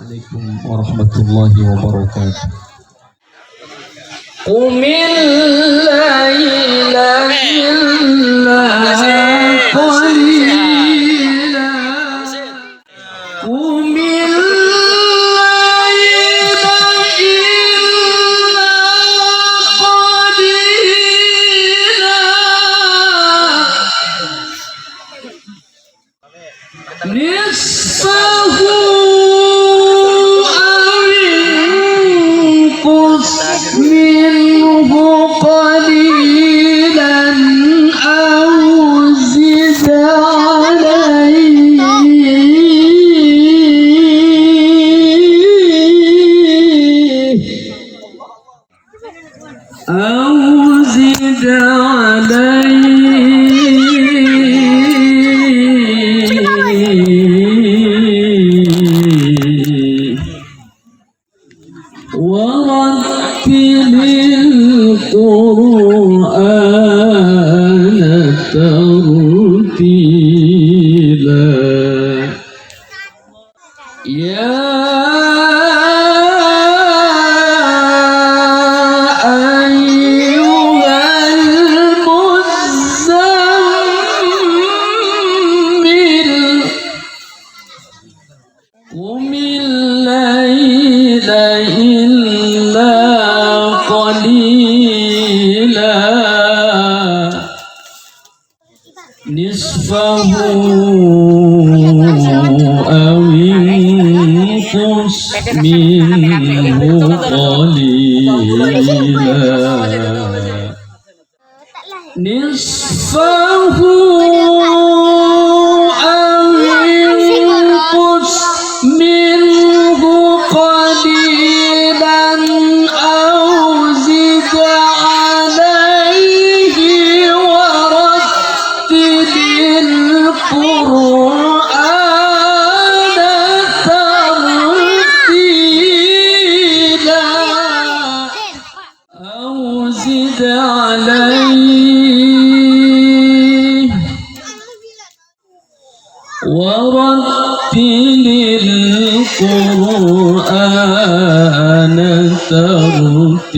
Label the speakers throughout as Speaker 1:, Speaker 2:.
Speaker 1: Assalamualaikum warahmatullahi wabarakatuh.
Speaker 2: Qumil laila illa qalila. Qumil laila illa qalila. Nisfahu منه قليلا أو زد عليه ورتل القرآن ترتيلا. يا أيها المزمل قم الليل إلا قليلا نصفه أو انقص منه قليلا نصفه أو انقص منه قليلا أو زد عليه ورتل القرآن ترتيلا أو زد عليه ورتل القرآن ترتيلا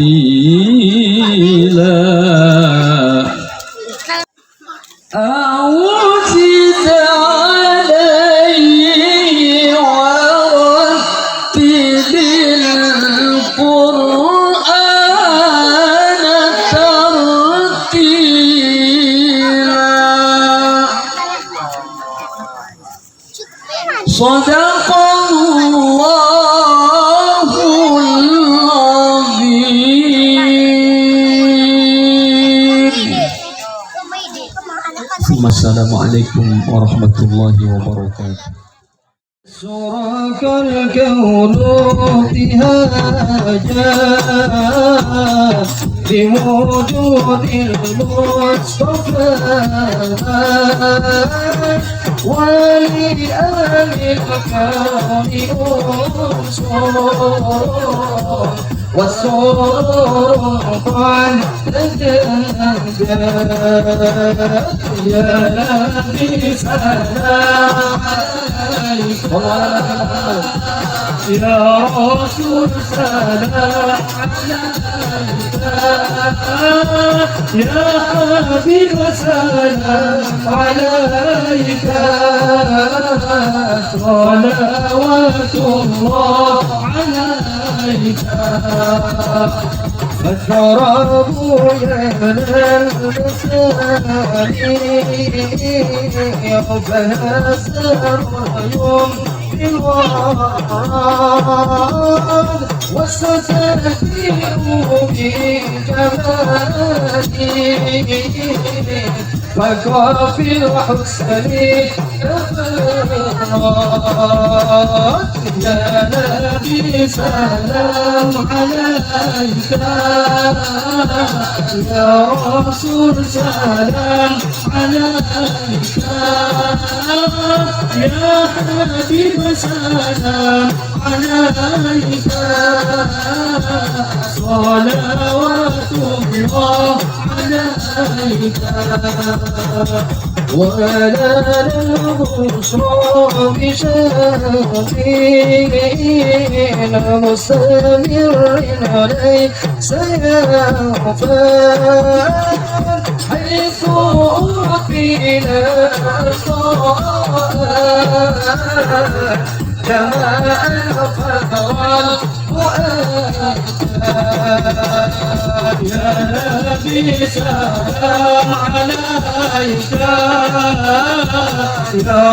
Speaker 2: أو زد عليه ورتل القرآن ترتيلا. صدق الله العظيم.
Speaker 1: Assalamualaikum warahmatullahi wabarakatuh.
Speaker 2: سراك الكون ابتهاجا بوجود المصطفى ولآل الكون أنصر والسرور قد تجلى يا نبي سلام عليك يا رسول سلام عليك يا حبيب سلام عليك صلوات الله عليك فالشراب ينساني فهزر يوم الوعد وستسير بجمالي فكافي الحسن كفرات يا نبي سلام عليك يا رسول سلام عليك يا حبيب سلام عليك صلوات الله عليك ولنا البشرى بشافينا مستمر ليس يغفل حيث أعطينا الصلاة جماع الفقر والفؤاد يا نبي سلام عليك يا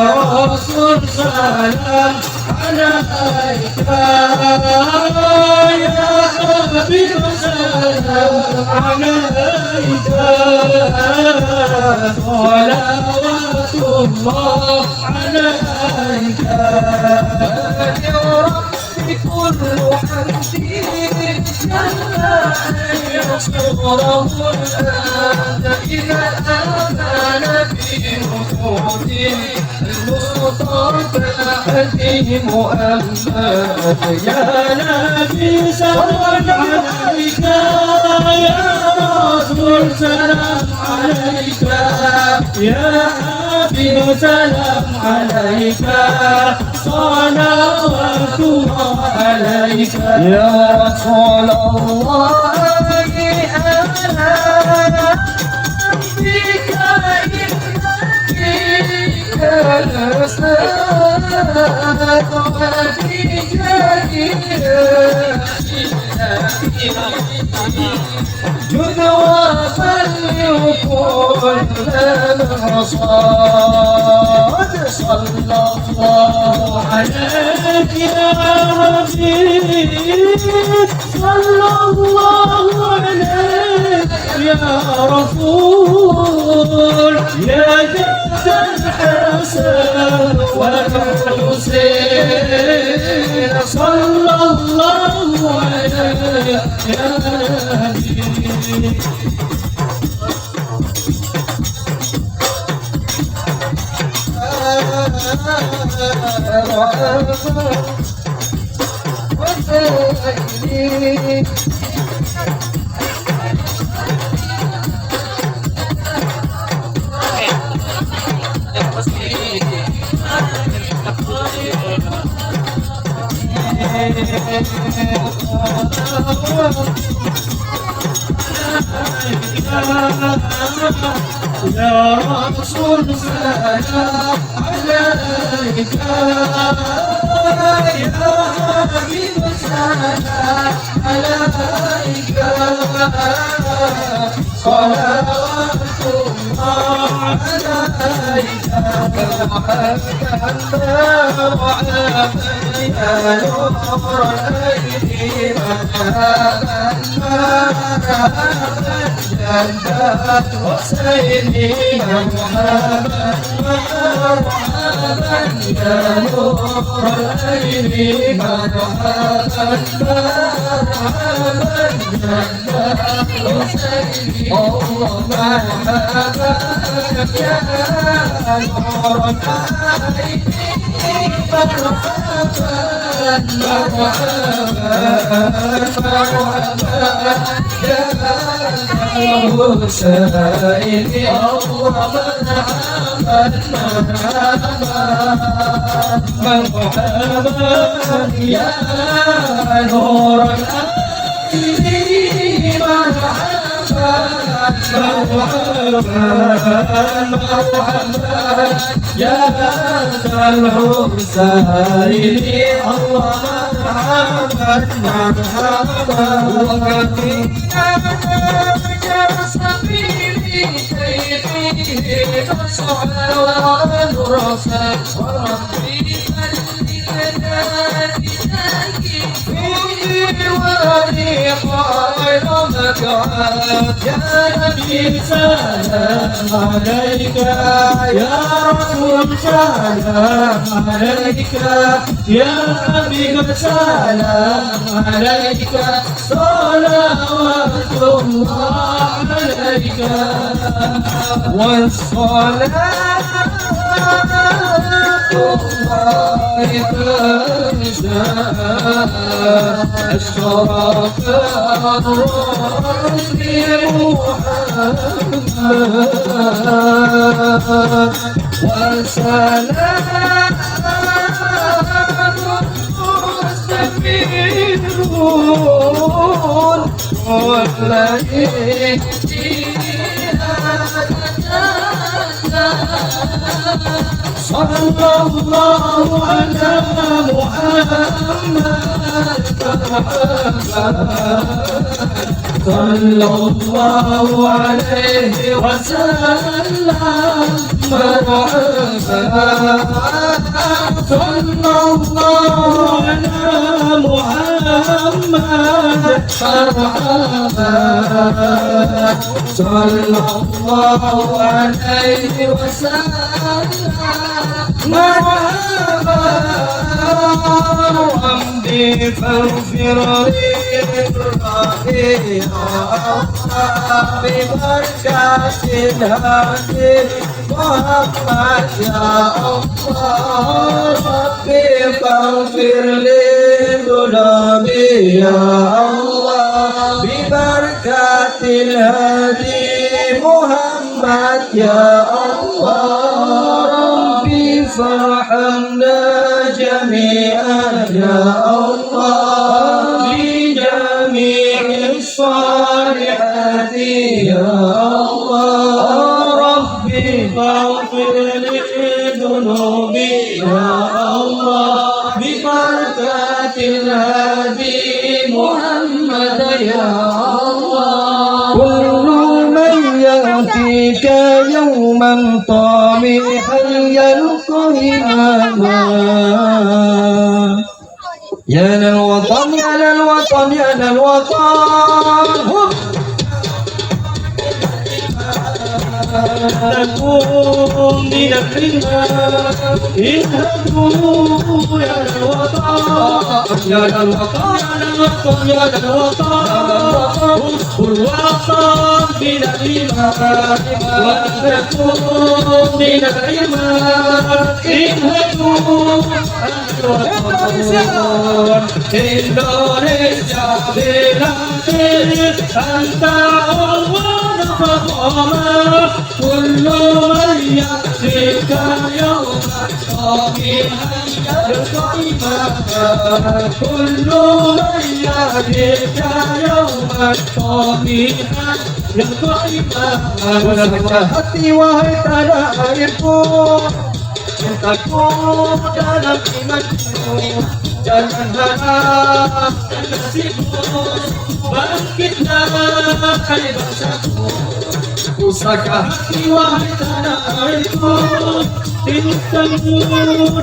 Speaker 2: رسول سلام عليك يا حبيب سلام عليك صلوات الله عليك يا رب كل حمد يصوره الآن إذا آمن في وجود المصطفى حكيم أمات يا نبي سلام عليك يا رسول سلام عليك يا حبيب سلام عليك صلوات الله عليك يا رسول الله أنا بك إنك الأسد وفيك جد وصل وكل مرصاد صلى الله عليك يا حبيب صلى الله عليك يا رسول يا جد الحسن والحسين صلى الله عليك يا حبيب يا رسول سلام عليك يا حبيب سلام عليك صلوات الله عليك يا نور الأيدي جنات حسيني مرحبا مرحبا يا نور الأيدي مرحبا مرحبا جنات حسيني مرحبا يا نور الأيدي مرحبا مرحبا يا حسين الله مرحبا يا نور الأيدي مرحبا مرحبا يا الحسين الله مرحبا مرحبا وكفينا سبيلي كيفي صلوات الرسول وربي يا نبي سلام عليك يا رسول سلام عليك يا حبيب سلام عليك صلوات الله عليك والصلاة الله تنسى أشرف الرسل محمد وسلام مستمرون والذين صلى الله على محمد صلى الله عليه وسلم مرحبا صلى الله على محمد مرحبا صلى الله عليه وسلم مرحبا ربي فاغفر لي ببركات الهادي محمد يا الله ربي فاغفر لي ذنوبي يا الله ببركات الهادي محمد يا الله ربي فارحمنا جميعا يا الله بجميع الصالحات يا الله ربي فاغفر لي ذنوبي يا الله ببركات الهادي محمد يا الله كل من يأتيك يوما طامحا يلقى إماما يا للوطن يا للوطن يا للوطن تكون من الحمام اذهبوا يا الوطن يا الوطن يا الوطن الوطن من الإيمان وتكون من الإيمان اذهبوا إندونيسيا بلادي أنت أول فخامة كل من يأتيك يوما طامحا يلقى إماما كل من يأتيك يوما طامحا يلقى إماما hati wahai tanah airku cintaku dalam imanku jangan harap dan nasibmu bangkitlah hai bangsaku pusaka hati wahai tanah airku cintamu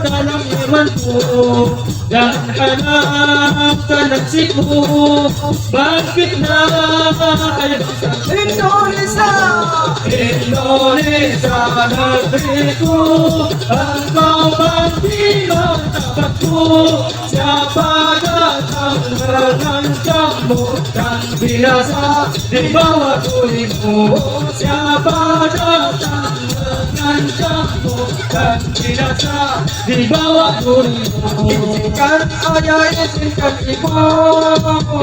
Speaker 2: dalam imanku jangan harap dan nasibmu bangkitlah hai bangsaku Indonesia Indonesia negeriku engkau bangkit martabatku siapa datang mengancammu dan binasa di bawah tulimu siapa datang mengancammu dan binasa di bawah tulimu izinkan ayah izinkan ibu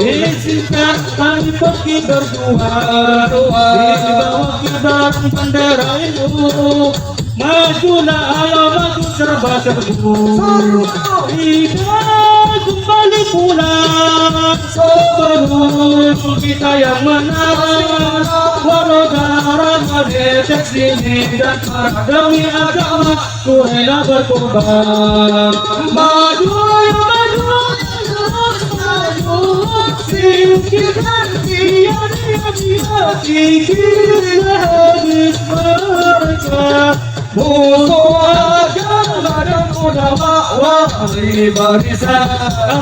Speaker 2: izinkan kami pergi berjuang di bawah kibar bendera itu majulah ayo maju serba-serbu kita kembali pulang sebelum kita yang menang walau darah mendetek sini dan marah demi agama ku rela berkorban maju ya maju singkirkan hati kita habis mereka musuh agama dan ulama wali barisan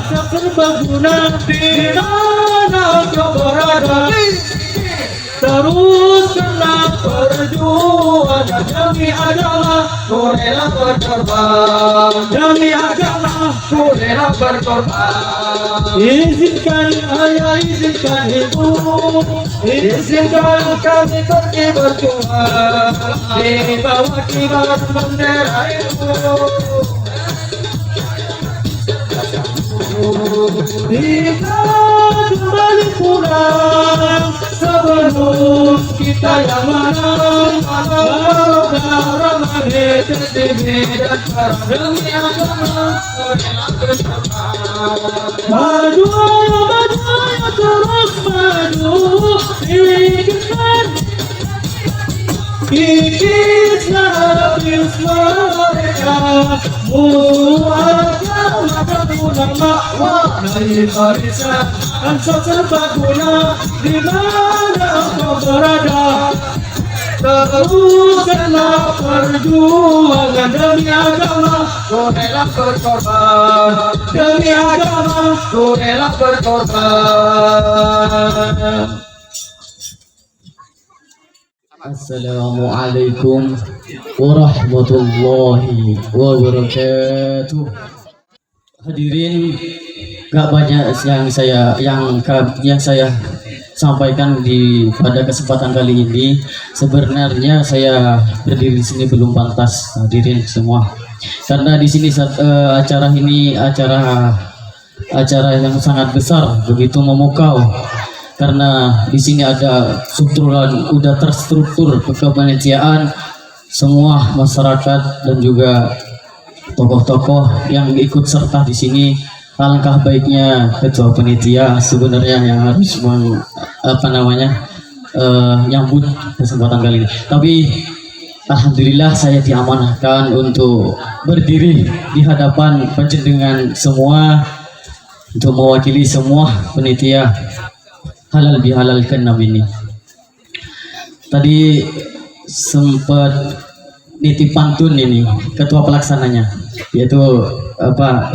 Speaker 2: tak serbaguna di mana kau berada teruskanlah perjuangan demi agama ku rela berkorban demi agama ku rela berkorban izinkan ayah izinkan ibu izinkan kami pergi berjuang di bawah kibar bendera itu Jika kembali pulang sebelum kita yang menang, walau darah menitip di medan perang demi agama, maju ayo terus maju, bikinkan kikislah habis mereka, musuh agama terpulang makwa dari barisan ansur serbaguna, di mana engkau berada, teruskanlah perjuangan demi agama, ku rela berkorban demi agama, ku rela berkorban.
Speaker 3: Assalamualaikum warahmatullahi wabarakatuh. Hadirin, gak banyak yang saya sampaikan pada kesempatan kali ini. Sebenarnya saya berdiri di sini belum pantas, hadirin semua, karena di sini acara ini acara yang sangat besar, begitu memukau. Karena di sini ada udah terstruktur kepanitiaan, semua masyarakat dan juga tokoh-tokoh yang ikut serta di sini. Alangkah baiknya ketua panitia sebenarnya yang harus nyambut kesempatan kali ini. Tapi alhamdulillah saya diamanahkan untuk berdiri di hadapan panjenengan semua untuk mewakili semua panitia halal bihalal ke-6 ini. Tadi sempat nitip pantun ini ketua pelaksananya, yaitu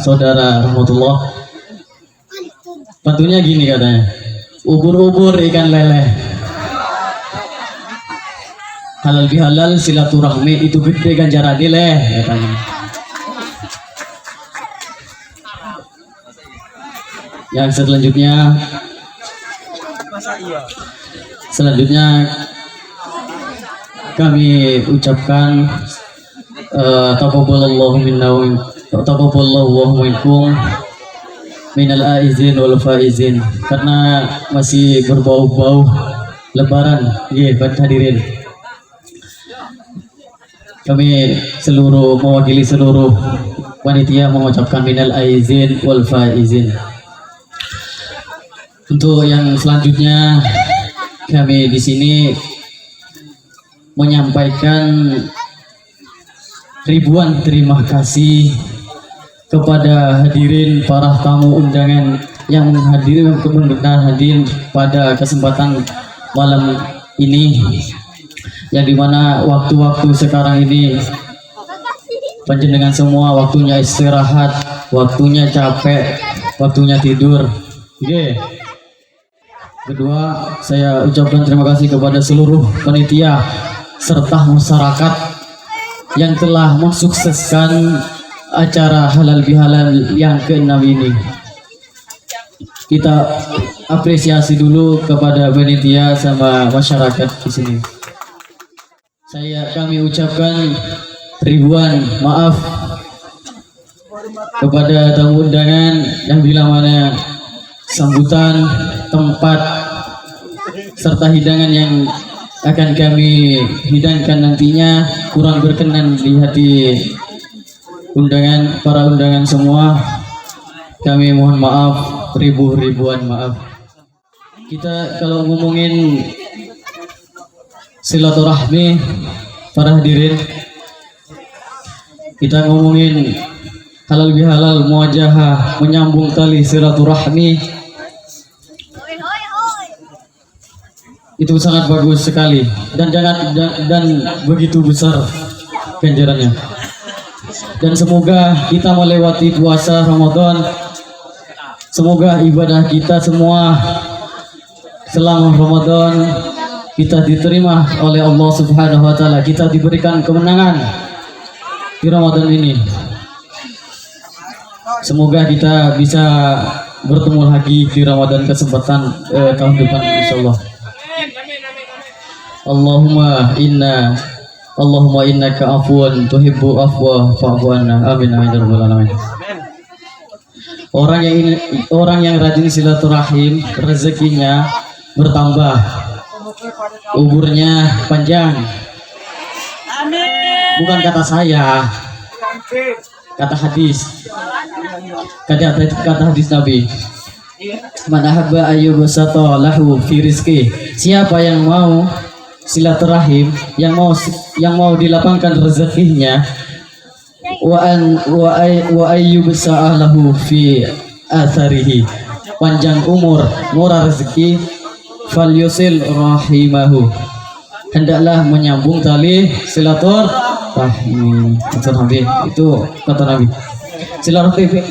Speaker 3: saudara Rahmatullah. Pantunnya gini katanya, ubur-ubur ikan lele, halal bihalal silaturahmi itu gede ganjaran leh katanya. Yang selanjutnya kami ucapkan taqabbalallahu minkum minal aizin wal faizin, karena masih berbau-bau lebaran. Hadirin, kami mewakili seluruh panitia mengucapkan minal aizin wal faizin. Untuk yang selanjutnya, kami di sini menyampaikan ribuan terima kasih kepada hadirin para tamu undangan yang hadir pada kesempatan malam ini, yang dimana waktu-waktu sekarang ini panjenengan semua waktunya istirahat, waktunya capek, waktunya tidur. Kedua, saya ucapkan terima kasih kepada seluruh panitia serta masyarakat yang telah mensukseskan acara halal bihalal yang ke-6 ini. Kita apresiasi dulu kepada panitia sama masyarakat di sini. Kami ucapkan ribuan maaf kepada tamu undangan yang bila mana sambutan, tempat, serta hidangan yang akan kami hidangkan nantinya kurang berkenan di hati para undangan semua. Kami mohon maaf, ribuan maaf. Kita kalau ngomongin silaturahmi, para hadirin, kita ngomongin halal bihalal, muwajahah, menyambung tali silaturahmi, itu sangat bagus sekali dan begitu besar ganjarannya. Dan semoga kita melewati puasa Ramadan, semoga ibadah kita semua selama Ramadan kita diterima oleh Allah Subhanahu wa taala, kita diberikan kemenangan di Ramadan ini. Semoga kita bisa bertemu lagi di Ramadan kesempatan tahun depan insyaallah. Allahumma innaka afuwan tuhibbu afwa fa'fu anna. Amin amin ya rabbal alamin. Orang yang rajin silaturahim rezekinya bertambah, umurnya panjang. Bukan kata saya, kata hadis. Kata hadis Nabi. Man ahabba ayyubsata lahu fi rizqi. Siapa yang mau silaturahim, yang mau dilapangkan rezekinya, wa ayyubsa lahu fi atharihi, panjang umur, murah rezeki, falyusil rahimahu, hendaklah menyambung tali silaturahmi. Itu kata Nabi.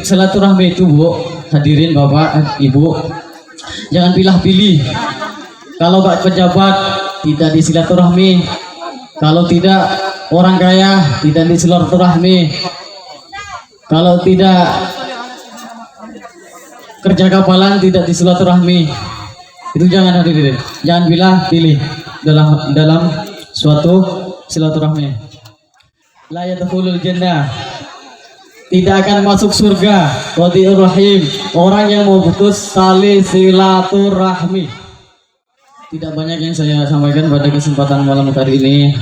Speaker 3: Silaturahmi itu, Bu, hadirin Bapak Ibu, jangan pilih-pilih. Kalau Pak pejabat tidak disilaturahmi, kalau tidak orang kaya tidak disilaturahmi, kalau tidak kerja kapalan tidak disilaturahmi. Itu jangan, hadirin, jangan pilih dalam suatu silaturahmi. La yadkhulul jannah, tidak akan masuk surga qati'ur rahim, orang yang memutus tali silaturahmi. Tidak banyak yang saya sampaikan pada kesempatan malam hari ini.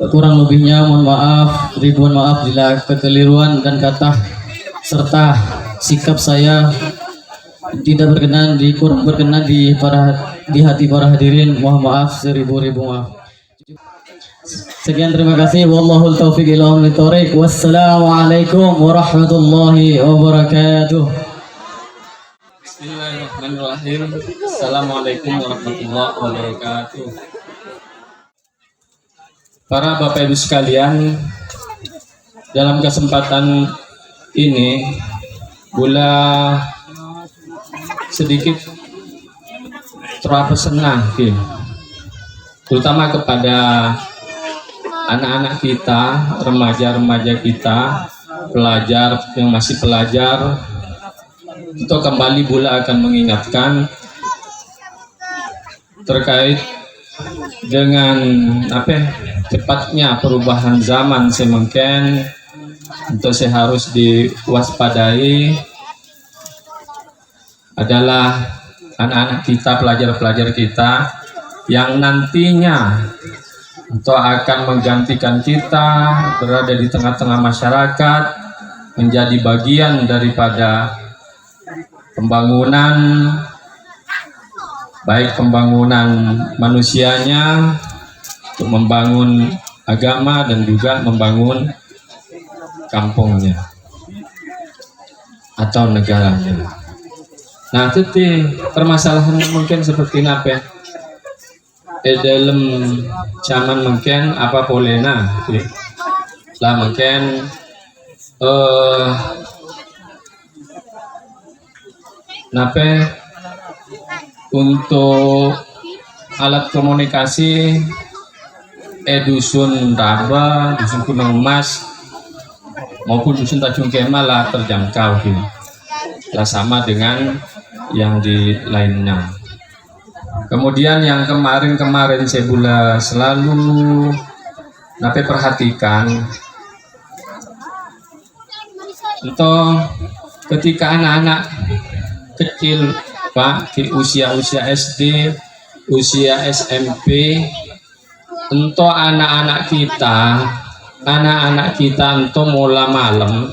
Speaker 3: Kurang lebihnya mohon maaf, ribuan maaf bila kekeliruan dan kata serta sikap saya tidak berkenan, kurang berkenan di hati para hadirin. Mohon maaf, seribu-ribu maaf. Sekian, terima kasih. Wallahul taufiq ila humit thoriq. Wassalamualaikum warahmatullahi wabarakatuh.
Speaker 2: Bismillahirrahmanirrahim. Assalamualaikum warahmatullahi wabarakatuh. Para Bapak Ibu sekalian, dalam kesempatan ini Bula sedikit terpesona, terutama kepada anak-anak kita, remaja-remaja kita, pelajar yang masih pelajar. Itu kembali Bula akan mengingatkan terkait dengan cepatnya perubahan zaman semengken. Untuk saya harus diwaspadai adalah anak-anak kita, pelajar-pelajar kita yang nantinya untuk akan menggantikan kita berada di tengah-tengah masyarakat, menjadi bagian daripada pembangunan, baik pembangunan manusianya untuk membangun agama dan juga membangun kampungnya atau negaranya. Nah, itu permasalahannya mungkin seperti apa? Dalam zaman mungkin apa polena, lah mungkin untuk alat komunikasi dusun Raba, dusun Gunung Emas maupun dusun Tanjung Kemal lah terjangkau lah sama dengan yang di lainnya. Kemudian yang kemarin saya Bula selalu perhatikan untuk ketika anak-anak kecil Pak di usia SD, usia SMP, untuk anak-anak kita untuk mula malam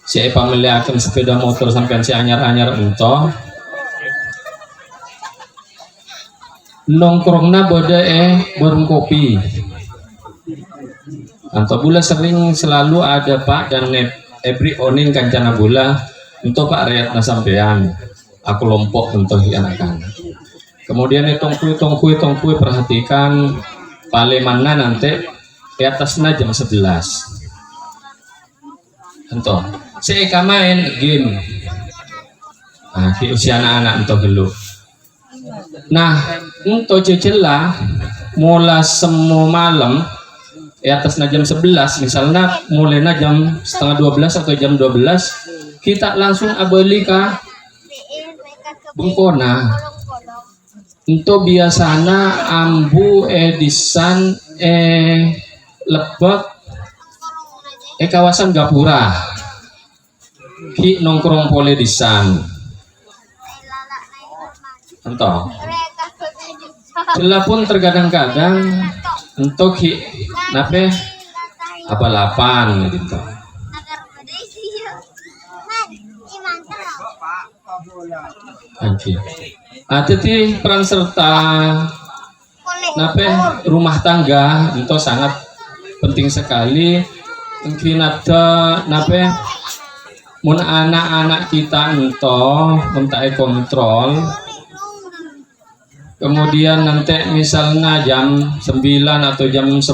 Speaker 2: saya pamiliakan sepeda motor sampai si anyar-anyar untuk nongkrongna bode warung kopi. Anto Bula selalu ada Pak dan every oning kancana Bula untuk Pak Riyadna sampean aku lompok untuk anak-anak. Kemudian tongkui perhatikan palemana nanti di atasnya jam 11. Anto saya main game. Nah, di usia anak-anak untuk dulu. Nah, untuk cecelah mulai semua malam atasnya jam 11, misalnya mulainya jam setengah 12 atau jam 12, kita langsung abeli ke Bengkona. Untuk biasanya ambu edisan Lebak kawasan Gapura. ki nongkrong pole disan entah Jela pun terkadang-kadang untuk ki nape apalapan gitu. Oke. Jadi peran serta nape rumah tangga itu sangat penting sekali. Mungkin ada nape mun anak-anak kita ento mentai kontrol. Kemudian nanti misalnya jam 9 atau jam 10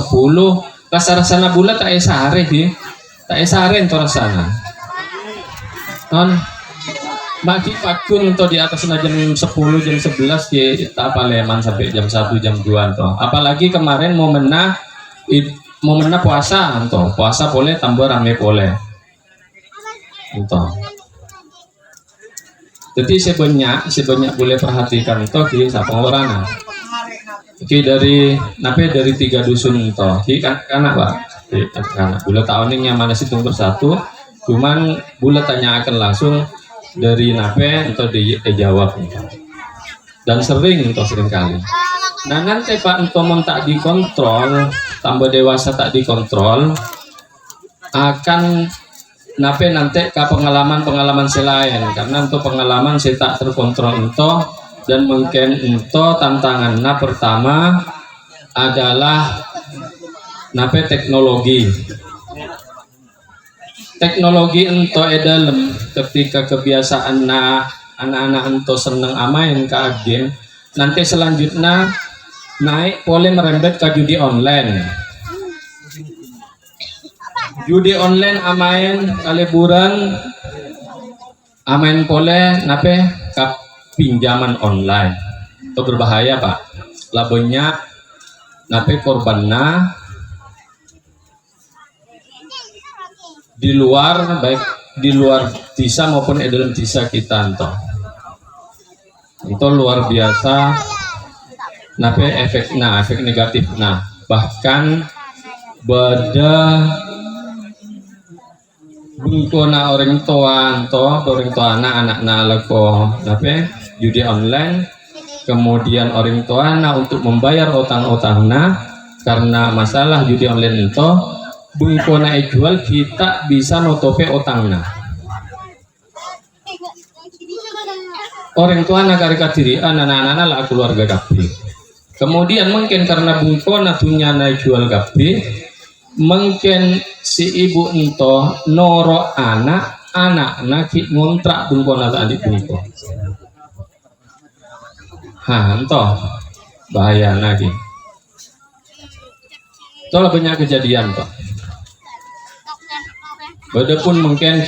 Speaker 2: rasa-rasana bulat tak esare di tak esare ento rasana non bagi pakun untuk di atas jam 10 jam 11 di tak paleman sampai jam 1 jam 2 toh. Apalagi kemarin mau mena puasa toh, puasa boleh tambah rame boleh toh. Jadi sebanyak boleh perhatikan toh di sapang Oke dari nape dari 3 dusun toh ki kan pak karena bulan tahun ini mana sih tunggu bersatu cuman bulan tanyakan langsung dari nape atau dijawab dan sering kali. Nah nanti pak entomon tak dikontrol tambah dewasa tak dikontrol akan nape nanti ke pengalaman selain karena untuk pengalaman saya tak terkontrol ento dan mungkin ento tantangan pertama adalah nape teknologi ento dalam ketika kebiasaan anak-anak ento seneng amain ke game nanti selanjutnya naik boleh merembet ke judi online amain kaliburan amain pole nape kap pinjaman online itu berbahaya pak labonya nape korbannya di luar baik di luar desa maupun di dalam desa kita itu luar biasa nape efek negatif bahkan beda bungkona orang tua anak leko nape judi online kemudian orang tua untuk membayar utang-utangna karena masalah judi online itu bungkona jual kita bisa nutupi utangna orang tua karika diri anak-anak lah keluarga kabeh kemudian mungkin karena bungkona tunya jual kabeh mungkin si ibu ento noro anak ki ngontrak bungkona adik bungko ento bahaya lagi itulah banyak kejadian toh beda pun mungkin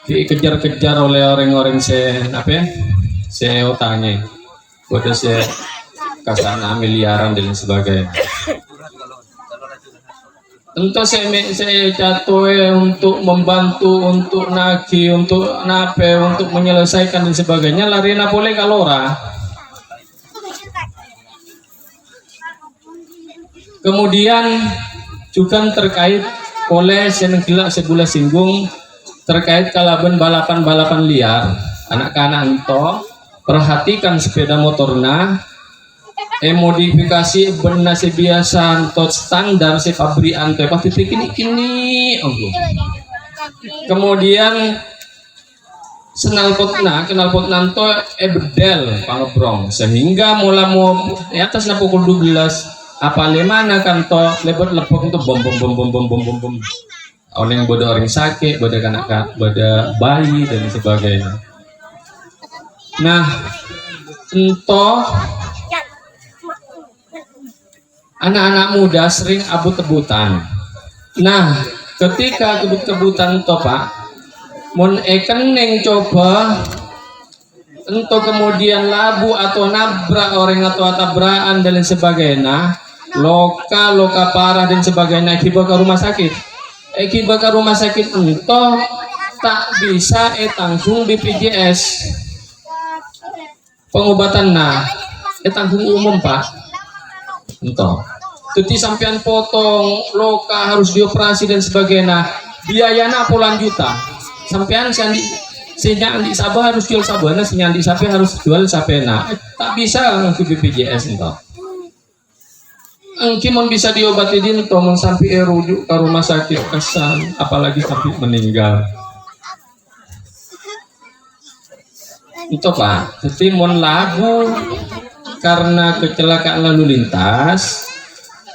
Speaker 2: kejar-kejar oleh orang-orang se utangnya beda se kasana miliaran dan sebagainya tentu saya jatuh untuk membantu untuk nagi untuk nape untuk menyelesaikan dan sebagainya lari boleh kalora kemudian juga terkait oleh senengkila sebulan singgung terkait kalaban balapan liar anak-anak ento perhatikan sepeda motornya modifikasi benar biasa tot standar si pabrikan teh pasti kini kemudian knalpot nanto bedel pangebrong sehingga mula mau atas na pukul 12 apa lemana kanto lebar lepok itu bom oleh yang bodoh orang sakit bodoh kanak bodoh bayi dan sebagainya nah ento anak-anak muda sering abut-abutan. Nah, ketika kebut-kebutan to Pak, mun ekeneng coba untuk kemudian labu atau nabrak orang atau tabrakan dan sebagainya, loka parah dan sebagainya akibat ke rumah sakit. Akibat ke rumah sakit ento tak bisa tanggung BPJS. Pengobatan tanggung umum Pak. Entah. Jadi sampean potong loka harus dioperasi dan sebagainya biayanya puluhan juta sampean si andi sabah harus jual sabana, si andi sapi harus jual sapena. Tak bisa ke BPJS itu. Engki mon bisa diobati dinto mon sampai rujuk ke rumah sakit kesan, apalagi sampai meninggal. Itu Pak, jadi mon lagu karena kecelakaan lalu lintas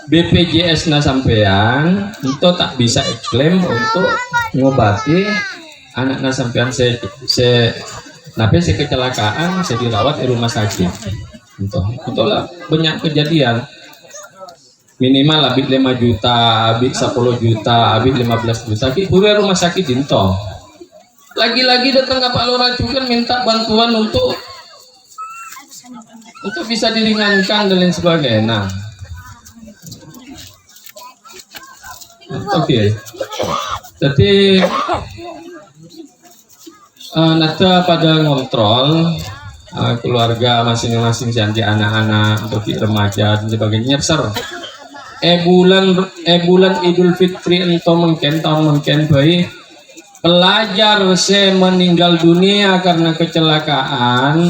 Speaker 2: BPJS na sampean itu tak bisa klaim untuk ngobati anak na sampean se kecelakaan saya dirawat di rumah sakit. Untuk lah banyak kejadian minimal abis 5 juta, abis 10 juta, abis 15 juta ki rumah sakit dinto. Lagi-lagi datang ke Pak Lurah juga minta bantuan untuk bisa diringankan dan lain sebagainya. Nah, oke. Jadi nada pada ngontrol keluarga masing-masing janji anak-anak untuk remaja dan sebagainya nyerser. Bulan Idul Fitri ento mungkin tahun mungkin baik pelajar se meninggal dunia karena kecelakaan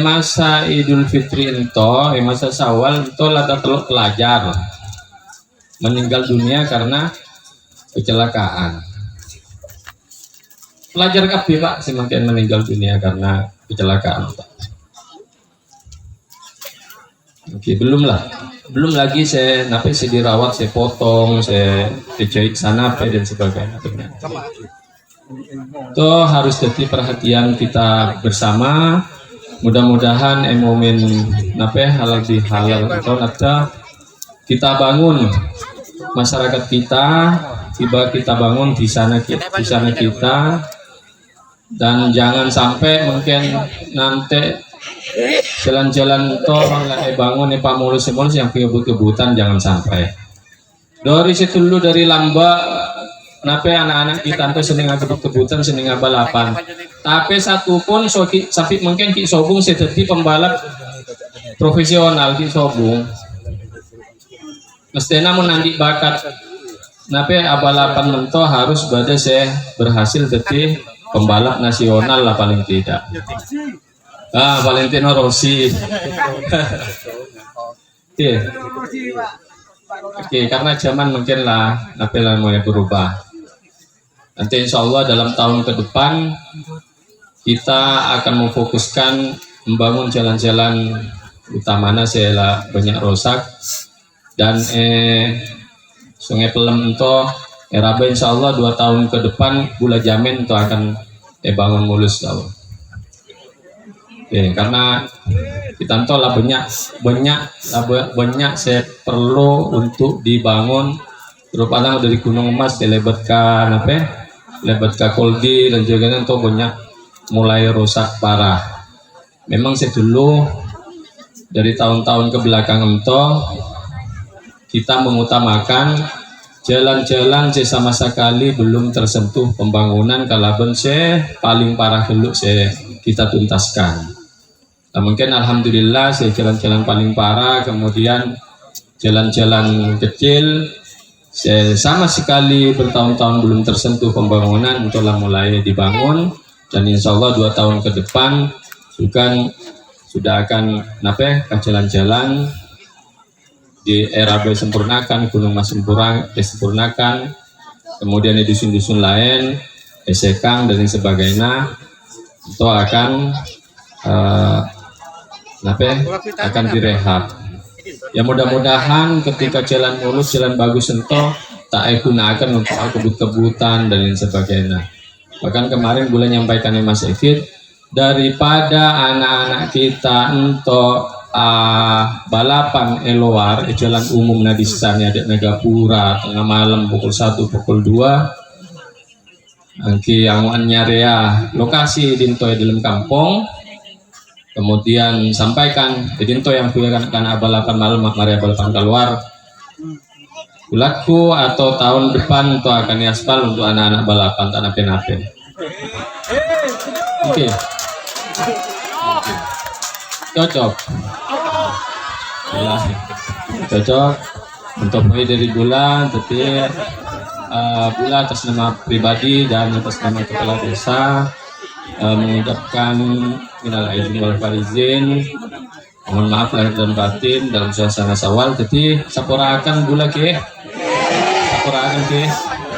Speaker 2: masa Idul Fitri ento masa Syawal ento lada teluk pelajar meninggal dunia karena kecelakaan. Pelajar kabeh Pak semakin meninggal dunia karena kecelakaan Pak. Oke, belum lagi saya dirawat, saya potong, saya dijahit sana dan sebagainya. Itu harus jadi perhatian kita bersama. Mudah-mudahan momen halal bihalal itu ada kita bangun masyarakat kita bangun di sana kita dan jangan sampai mungkin nanti jalan-jalan toh bangun pamulus yang kebut-kebutan jangan sampai. Dari situ dulu dari lamba anak-anak kita tuh seneng kebut-kebutan seneng balapan. Tapi satu pun sampai mungkin ki sobung jadi pembalap profesional ki sobung. Mestinya menandi bakat. Balapan mento harus pada saya berhasil jadi pembalap nasional lah paling tidak. Valentino Rossi. Oke, karena zaman mungkin lah mulai berubah. Nanti insya Allah dalam tahun ke depan kita akan memfokuskan membangun jalan-jalan utamanya saya banyak rusak dan Sungai Pelem itu Rabe insya Allah 2 tahun ke depan Bula Jamin itu akan bangun mulus tahu. Oke, karena kita tahu lah banyak saya perlu untuk dibangun terutama dari Gunung Emas dilebatkan lebat Koldi dan juga itu banyak mulai rusak parah. Memang saya dulu dari tahun-tahun ke belakang itu kita mengutamakan jalan-jalan sama sekali belum tersentuh pembangunan kalaban paling parah dulu kita tuntaskan. Nah, mungkin alhamdulillah jalan-jalan paling parah kemudian jalan-jalan kecil sama sekali bertahun-tahun belum tersentuh pembangunan telah mulai dibangun dan insya Allah 2 tahun ke depan sudah akan jalan-jalan di RAB sempurnakan, Gunung Mas disempurnakan, kemudian di dusun-dusun lain, Sekang dan sebagainya itu akan direhab. Ya mudah-mudahan ketika jalan mulus, jalan bagus ento tak gunakan untuk kebut-kebutan dan lain sebagainya. Bahkan kemarin boleh nyampaikan Mas Ekid daripada anak-anak kita untuk balapan luar jalan umum di sana di Megapura tengah malam pukul 1 pukul 2 angki yang nyarea lokasi dinto dalam kampung kemudian sampaikan dinto yang karena balapan malam mari balapan keluar bulatku atau tahun depan itu akan diaspal untuk anak-anak balapan tanah penapen. Oke. Cocok cocok untuk mulai dari bulan tapi pula atas nama pribadi dan atas nama kepala desa mengucapkan minal aidin wal faizin, mohon maaf lahir dan batin dalam suasana Syawal. Jadi sapurakan gula ke, sapurakan ke.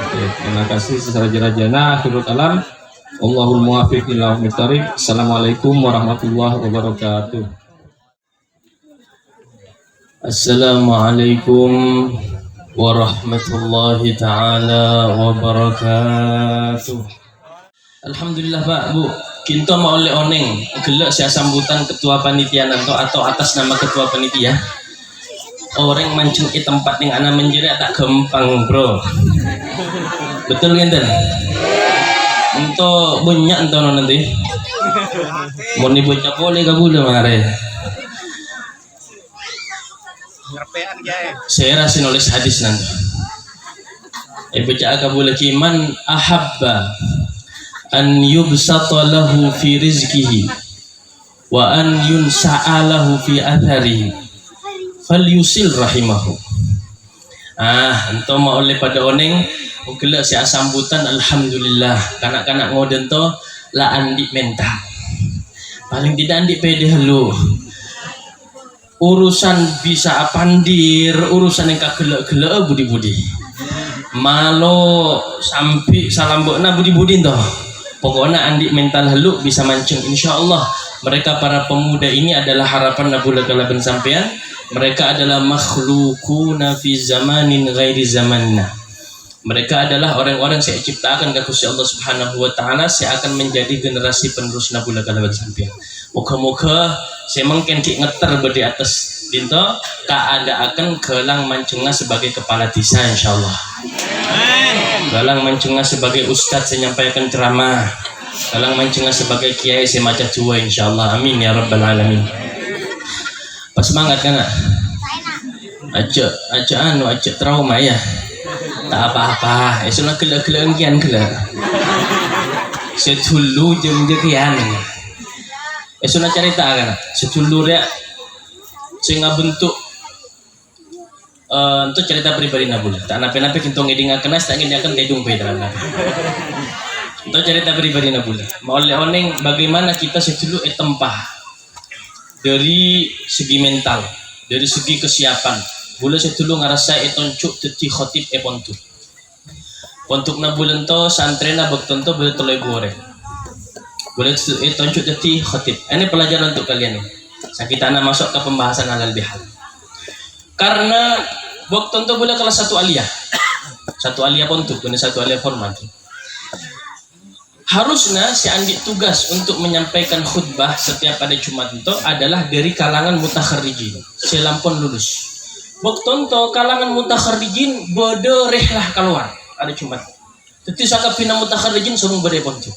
Speaker 2: Oke, terima kasih secara jerajana. Akhirul kalam, Allahul muwaffiq ila aqwamit thoriq. Assalamualaikum warahmatullahi wabarakatuh.
Speaker 4: Assalamualaikum warahmatullahi taala wabarakatuh. Alhamdulillah Pak Bu, kita mau oleh oneng gelak saya sambutan ketua panitia nanto atau atas nama ketua panitia. Orang mancing di tempat yang anak menjerit tak gampang bro. Betul ngenten? Untuk banyak entah nanti. Mau nih bocah boleh kabul mare. Saya rasa nulis hadis nanti. Baca kabul kiman ahabba an yubsata lahu fi rizqihi wa an yunsa'alahu fi atharihi falyusil rahimahu. Ento mau oleh pada oneng ukela si sambutan alhamdulillah kanak-kanak ngoden to la andi mental paling tidak andi pede helu urusan bisa apandir urusan yang kagelek-gelek budi-budi malo sampai salambokna budi-budi toh pokoknya andi mental helu bisa mancing insyaallah. Mereka para pemuda ini adalah harapan nabula kalaban sampean. Mereka adalah makhlukuna fi zamanin ghairi zamanna. Mereka adalah orang-orang saya ciptakan ke Gusti Allah Subhanahu wa taala, saya akan menjadi generasi penerus nabula kalaban sampean. Moga-moga saya mungkin ki ngeter di atas dinto ka ada akan gelang mancengna sebagai kepala desa insyaallah. Gelang mancengna sebagai ustadz saya nyampaikan ceramah. Gelang mancengna sebagai kiai saya maca dua insyaallah. Amin ya rabbal alamin. Pas semangat kan aja trauma ya tak apa-apa esok gelak-gelak kian gelak sedulu jam kian esok cerita kan sedulu ya sehingga bentuk untuk cerita pribadi nabula tak nape-nape kita ngidingakan tak ngidingakan dedung beda untuk cerita pribadi nabula mau oleh oneng bagaimana kita sedulu tempah dari segi mental, dari segi kesiapan. Boleh saya dulu ngerasa etoncuk teti khotib pontu. Pontuk na bulan to santrena baktonto boleh toloi goreng. Boleh etoncuk teti khotib. Ini pelajaran untuk kalian nih. Kita anak masuk ke pembahasan halal bihal. Karena baktonto boleh kelas 1 aliyah. 1 aliyah pontuk, bukan 1 aliyah formal. Harusnya si andi tugas untuk menyampaikan khutbah setiap pada Jumat itu adalah dari kalangan mutakharrijin selampun lulus. Waktu itu kalangan mutakharrijin bodoh rehlah keluar ada Jumat. Jadi sakapina mutakharrijin semua berdepon itu.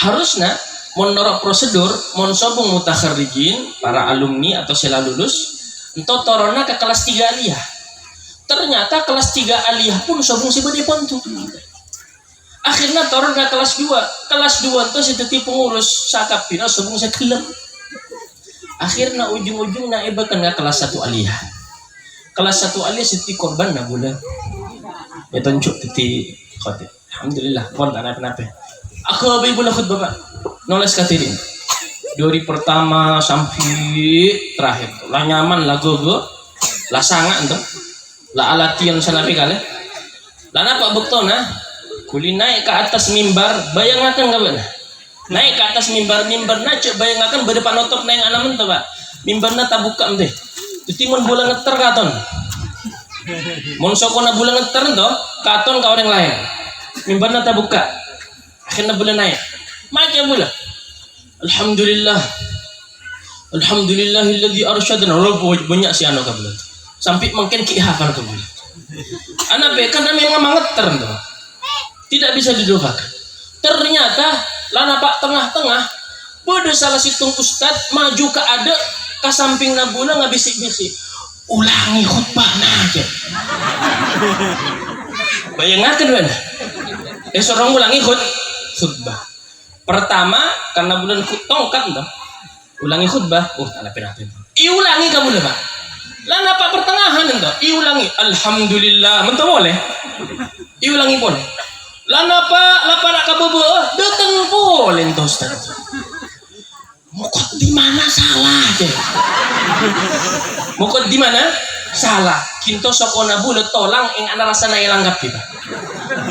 Speaker 4: Harusnya menurut prosedur monsobung mutakharrijin para alumni atau sela lulus untuk torona ke kelas 3 aliyah. Ternyata kelas 3 aliyah pun sobung si berdepon itu. Akhirnya turun ke kelas 2. Kelas 2 itu seperti pengurus sakapina sebelum saya gelem. Akhirnya ujung-ujungnya ibakan ke kelas 1 aliyah. Kelas 1 aliyah seperti korban na bulan. Ya tunjuk seperti khotib. Alhamdulillah, pon tak apa-apa. Aku bagi bola khutbah Pak. Noles katirin. Dari pertama sampai terakhir. Lah nyaman lah gogo. Lah sangat tuh. Lah alatian salapi kali. Lah apa buktona? Kuli naik ke atas mimbar, bayangkan nggak benar? Naik ke atas mimbar nacek bayangkan berdepan otot naik anak mentah Pak. Mimbarnya tak buka deh. Jadi mau bulan ngeter katon. Mau sokona bulan ngeter toh, katon ke orang lain. Mimbarnya tak buka. Akhirnya bulan naik. Macam bulan. Alhamdulillah. Alhamdulillahilladzi arsyadana. Banyak si anak bulan. Sampai mungkin ki hafal ke bulan. Anak bekan memang ngeter toh. Tidak bisa didoakan. Ternyata lana pak tengah-tengah bodoh salah situng ustad maju ke ada ke samping nabula nggak bisik-bisik ulangi khutbah aja. Bayangkan mana? Seorang ulangi khutbah. Pertama karena bulan tongkat dong. Ulangi khutbah. Oh tak lapin. Ulangi kamu deh Pak. Lah napa pertengahan ento? Iulangi alhamdulillah. Mento boleh? Iulangi boleh. Lah napa nak kabobo? Datang boleh ento Ustaz. Mokot di mana salah deh. Mokot di mana? Salah. Kinto sokona bulet tolang ing ana rasana ilanggap kita.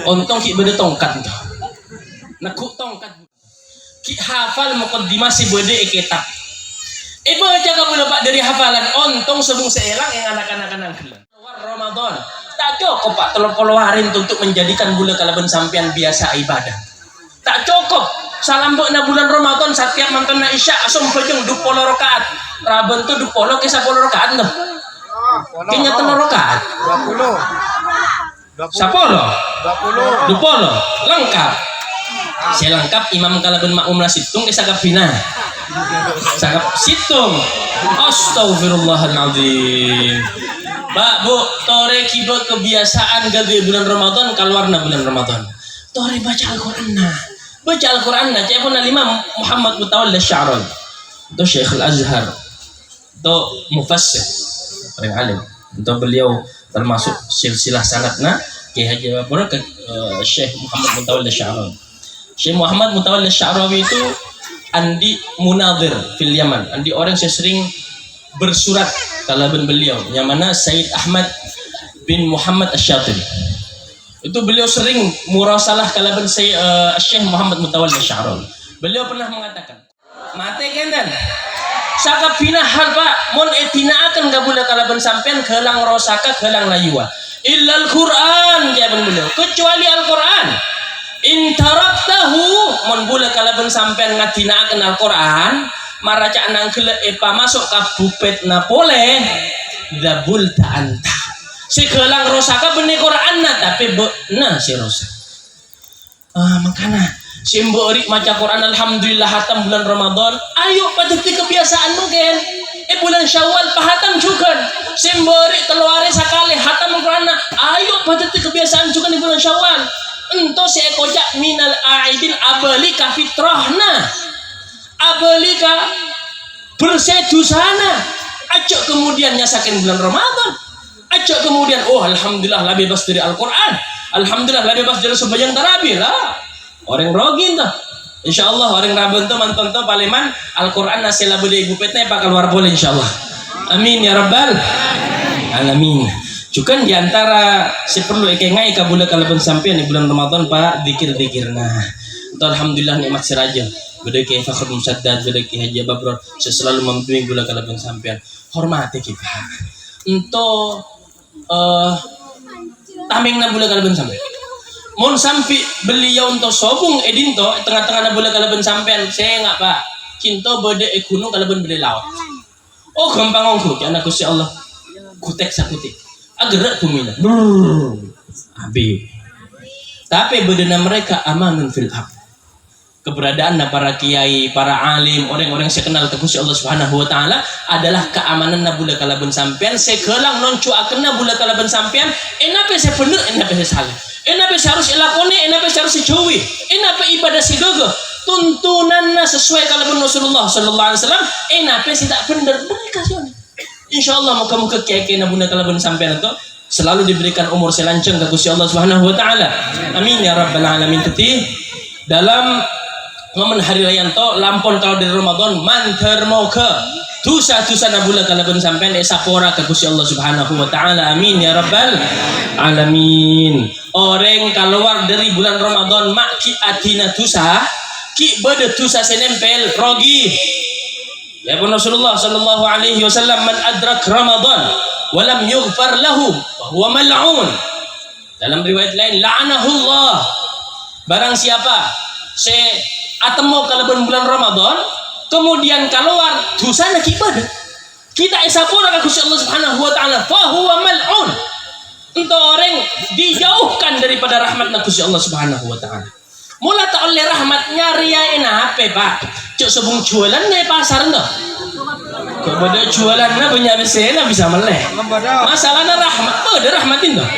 Speaker 4: Ontong ki bede tongkat ento. Nekuk tongkat. Ki hafal mokot di masih bede kitab. Baca kamu Pak dari hafalan ontong sebung seelang yang anak-anak gelar. Ramadan tak cukup Pak telur keluarin untuk menjadikan bulan kalaban sampean biasa ibadah. Tak cukup salam na bulan Ramadan setiap mantan na isya asum pejeng 20 rakaat. Raben tu 20 ke 10 rakaat dah. Kenya 10 rakaat. 20. 10. 20 lengkap. Saya lengkap imam kalaban makmum nasitung ke sagap fina. Sagap situng. Astagfirullahaladzim. Pak Bu, tore kiba kebiasaan gade bulan Ramadan keluar na bulan Ramadan. Tore baca Al-Qur'an nah. Baca Al-Qur'an nah. Cai pun Imam Muhammad Mutawalli Sya'rawi. Itu Syekh Al-Azhar. Itu mufassir. Orang alim. Itu beliau termasuk silsilah sanadna Kiai Haji Babur ke Syekh Muhammad Mutawalli Sya'rawi. Syekh Muhammad Mutawalli Sya'rawi itu andi munadir fil Yaman, andi orang yang sering bersurat kalaban beliau yang mana Sayyid Ahmad bin Muhammad Asy-Syatili itu beliau sering murasalah kalaban Syekh Muhammad Mutawalli Sya'rawi. Beliau pernah mengatakan mate kendan sakap pinahal Pak mon etinaakan gabula kalaban sampean kelang rosaka kelang layua illal Quran jawaban beliau kecuali Al-Quran. In taraktahu mun bula kalaban sampean ngatinaakeun Al-Qur'an maraca nang kele epa masuk ka bupet na boleh dabulta anta si kelang rosaka benih Qur'anna tapi beuna si rosa makana si mbori maca Qur'an alhamdulillah hatam bulan Ramadan ayo padeti kebiasaan mungkin bulan Syawal pahatam juga si mbori teluare sakali hatam Qur'anna ayo padeti kebiasaan juga di bulan Syawal. Ento si ekojak minal aidin abalika fitrahna abalika bersedusana ajak kemudian nyasakin bulan Ramadan ajak kemudian alhamdulillah lah bebas dari Al-Quran alhamdulillah lah bebas dari sembahyang tarawih lah orang rogin tuh insyaallah orang rabun tuh manton tuh paleman Al-Quran nasilah bude ibu petnya pak keluar boleh insyaallah amin ya rabbal alamin. Juga diantara si perlu ikengai kabula kalaban sampean di bulan Ramadan Pak dikir-dikirna. Itu alhamdulillah nikmat si raja. Beda Kiai Fakhrul Musaddad, beda Kiai Haji Babror, saya selalu membimbing bulan kalaban sampean. Hormati kita. Untuk tamengna bulan kalaban sampean. Mon sampai beliau untuk sobung edinto tengah-tengah bulan kalaban sampean. Saya enggak Pak. Kinto beda gunung kalaban beda laut. Gampang ngongku, anakku si Allah. Kutek sakutik. Agerak kumina abi tapi bedana mereka amanun fil ab keberadaan para kiai para alim orang-orang yang kenal ke Gusti Allah Subhanahu wa taala adalah keamanan nabula kalaban sampean sekelang noncuakeun nabula kalaban sampean enape se bener enape se salah enape harus ilakoni enape harus jauhi enape ibadah si geueuh tuntunanna sesuai kalaban Rasulullah sallallahu alaihi wasallam enape si tak bener mereka sih. Insyaallah muka-muka kiai-kiai nabuna kalaban sampean itu selalu diberikan umur selanceng ke Gusti Allah Subhanahu wa taala. Amin ya rabbal alamin. Teti dalam momen hari raya to lampon kalau dari Ramadan manter moga dosa-dosa nabula kalaban sampean sapora ke Gusti Allah Subhanahu wa taala. Amin ya rabbal alamin. Orang keluar dari bulan Ramadan mak ki adina dosa ki bade dosa senempel rogi. Ya pun Rasulullah sallallahu alaihi wasallam man adrak Ramadan wa lam yughfar lahu wa huwa mal'un. Dalam riwayat lain la'anahullah. Barang siapa atemo kalaban bulan Ramadan kemudian keluar dosana ibadah. Kita isapura ka Gusti Allah Subhanahu wa taala fa huwa mal'un. Untuk orang dijauhkan daripada rahmat Gusti Allah Subhanahu wa taala. Mula tak oleh rahmatnya riain apa Pak? Cuk sebung jualan nih pasar enggak? Kepada jualannya banyak besar bisa meleh. Masalahnya rahmat, ada rahmatin tuh.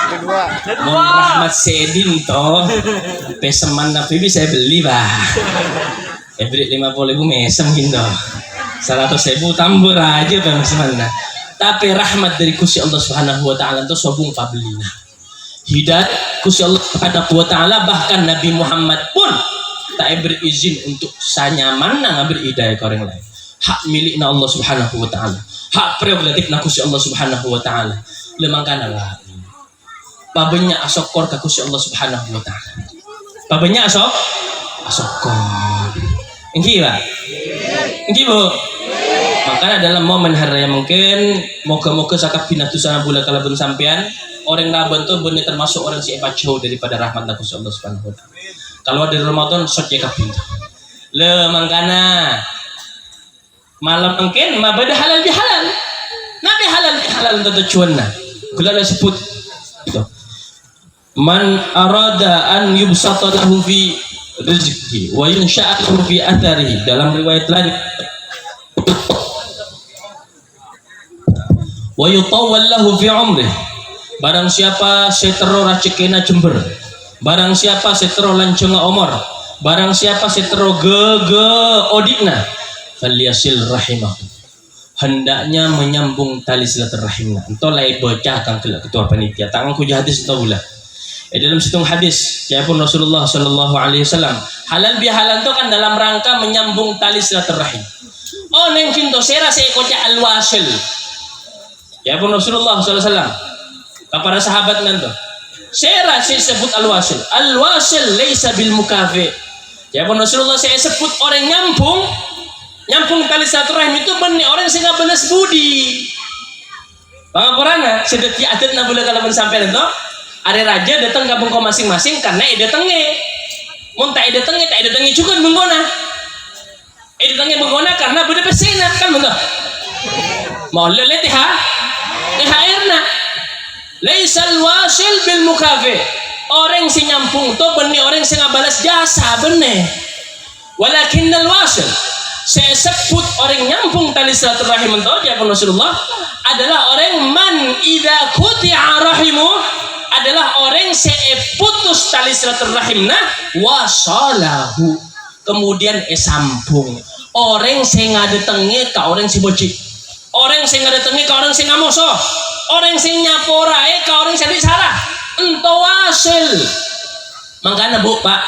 Speaker 4: Kedua. Rahmat sedin toh. Peseman tapi bisa beli bah. Every 50.000 mesem gitu. 100.000 tambah aja bang semana. Tapi rahmat dari Gusti Allah Subhanahu wa taala itu sobung pablina. Hidayah Gusti Allah Subhanahu wa taala bahkan Nabi Muhammad pun tak berizin untuk sanyaman ngambil hidayah ke orang lain. Hak milikna Allah Subhanahu wa taala. Hak prerogatifna Gusti Allah Subhanahu wa taala. Lemangkana lah. Pabenya asokor ka Gusti Allah Subhanahu wa taala. Pabenya asokor. Engki Pak? Engki Bu? Makanya dalam momen hari yang mungkin moga-moga sakap binatu sana bulan kalabun sampean orang laban tuh benar termasuk orang si jauh daripada rahmat Gusti Allah Subhanahu wa taala. Kalau ada Ramadan sok ya kapin. Le mangkana malam mungkin mabada halal bihalal. Nabi halal bihalal untuk tujuanna. Kula ada sebut gitu. Man arada an yubsata lahu fi rizqi wa yunsha'a lahu fi atharihi, dalam riwayat lain wa yutawwal lahu fi umrih, barang siapa setero racekena jember, barang siapa setero lancenga omor, barang siapa setero gege odikna, falyasil rahimah, hendaknya menyambung tali silaturahimna. Entolai bocah kang ketua panitia tanganku hadis itu ulah. Dalam situng hadis ya pun Rasulullah sallallahu alaihi wasallam halal bihalal itu kan dalam rangka menyambung tali silaturahim. Oh neng cinta sera saya kocak al-wasil. Ya pun Rasulullah sallallahu alaihi wasallam kepada sahabat nanti. Sera saya sebut al-wasil. Al-wasil laisa bil mukafi. Ya pun Rasulullah saya sebut orang nyambung tali silaturahim itu benih orang sehingga benes budi. Pangaporana sedeti adat na boleh kalau sampai itu. Ada raja datang kampung kau masing-masing karena ide tenge, muntah ide tenge, tak ide tenge juga menggona, ide tenge menggona karena beda pesena kan betul. Mau lihat THR-na, laisal wasil bil mukafi, orang si nyampung to benih orang si ngabalas jasa benih, walakinnal wasil, saya sebut orang nyampung tali silaturahim itu ya Rasulullah adalah orang man idza quti'a rahimu, adalah orang putus tali silaturahimna wasalahu, kemudian sambung orang sing ngadetengi ka orang si boci, orang sing ngadetengi ka orang sing ngamoso, orang sing nyaporae ka orang sing salah ento wasil. Makanya Bu Pak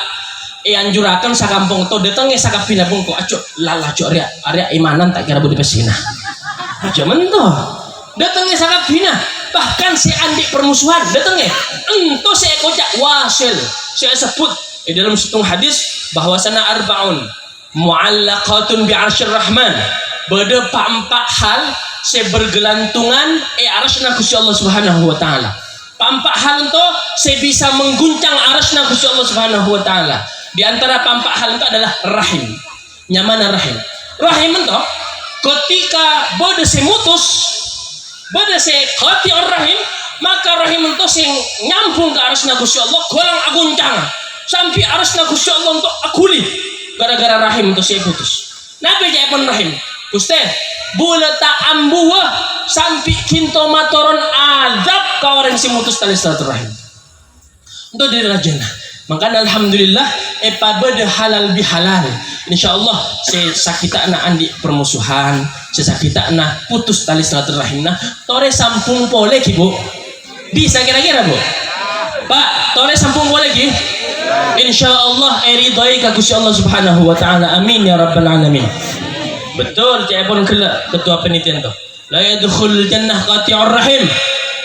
Speaker 4: anjurakan sakampung to detengi sakapina bungko aco lalaco area imanan tak kira budi pesina jaman to detengi sakapina. Bahkan si andi permusuhan datangnya ento saya kocak wasil. Saya sebut dalam satu hadis bahwasana arbaun muallaqatun bi arsyir rahman, beda empat hal saya bergelantungan arsy Gusti Allah Subhanahu wa taala. Empat hal itu saya bisa mengguncang arsy Gusti Allah Subhanahu wa taala. Di antara empat hal itu adalah rahim. Nyamana rahim? Rahim itu ketika beda semutus pada sekati rahim, maka rahim itu sing nyambung ke arasna Gusti Allah golang aguncang sampai arasna Gusti Allah untuk akuli gara-gara rahim itu saya putus. Nabi jepun rahim Gusti boleh tak ambuh sampai kinto matoron azab ke orang si mutus tali silaturahim untuk diri rajana. Makanya alhamdulillah pada halal bihalal insyaallah saya sakita anak andi permusuhan, saya sakita anak putus tali silaturahimna tore sampung boleh ki Bu, bisa kira-kira Bu Pak tore sampung boleh ki insyaallah ridhoi ka Gusti Allah Subhanahu wa taala, amin ya rabbal alamin. Betul cek pun ketua penitian tuh la yadkhul jannah qati'ur rahim,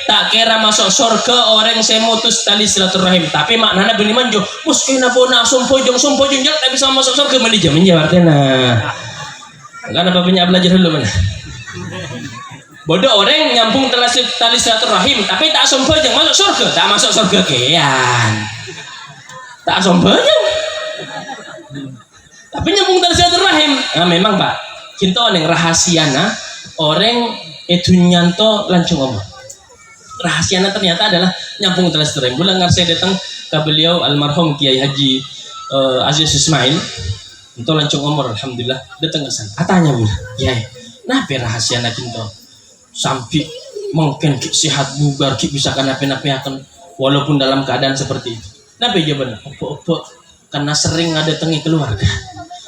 Speaker 4: tak kira masuk surga orang saya mutus tali silaturahim. Tapi maknanya benih manjo muskina bona sumpojong jelek tak bisa masuk surga mandi jamin ya artinya. Karena bapaknya belajar dulu mana. Bodoh orang nyambung tali silaturahim tapi tak sumpojong masuk surga, tak masuk surga kean. Tak sumpojong. Tapi nyambung tali silaturahim. Nah memang Pak, kita orang rahasiana orang itu nyanto lancung omong. Rahasianya ternyata adalah nyambung tali silaturahim. Bulan saya datang ke beliau almarhum Kiai Haji Aziz Ismail itu lancung umur alhamdulillah datang ke sana. Katanya Bu, Kiai, nah rahasianya kita sampai mungkin sehat bugar bisa kan apa-apa akan walaupun dalam keadaan seperti itu. Nah jawaban opo karena sering ada tengi keluarga.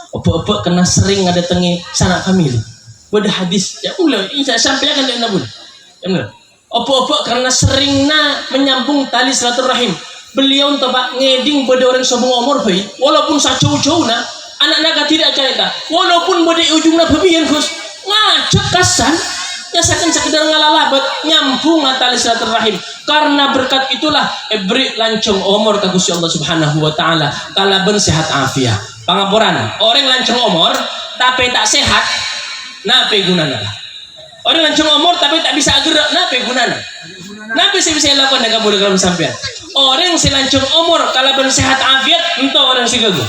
Speaker 4: Apa-apa kena sering ada tengi sanak family. Beda hadis. Ya mula, saya sampaikan dengan Nabi. Ya mula. Apa-apa karena seringna menyambung tali silaturahim. Beliau entah ngeding pada orang sobong umur bayi, walaupun sajauh-jauh na, anak-anak tidak cerita, walaupun pada ujungnya babian Gus, ngajak kasan, nyasakan sekedar ngalalabat, nyambung tali silaturahim. Karena berkat itulah ebri lancung umur ka Gusti Allah Subhanahu wa taala, kalaban sehat afiat. Pangapuran, orang lancung umur tapi tak sehat, nape gunana? Orang lancung umur tapi tak bisa gerak, nape gunana? Nape sih bisa lakukan dengan boleh kalau sampean? Orang si lancung umur kalau bersehat afiat, entah orang si gagal.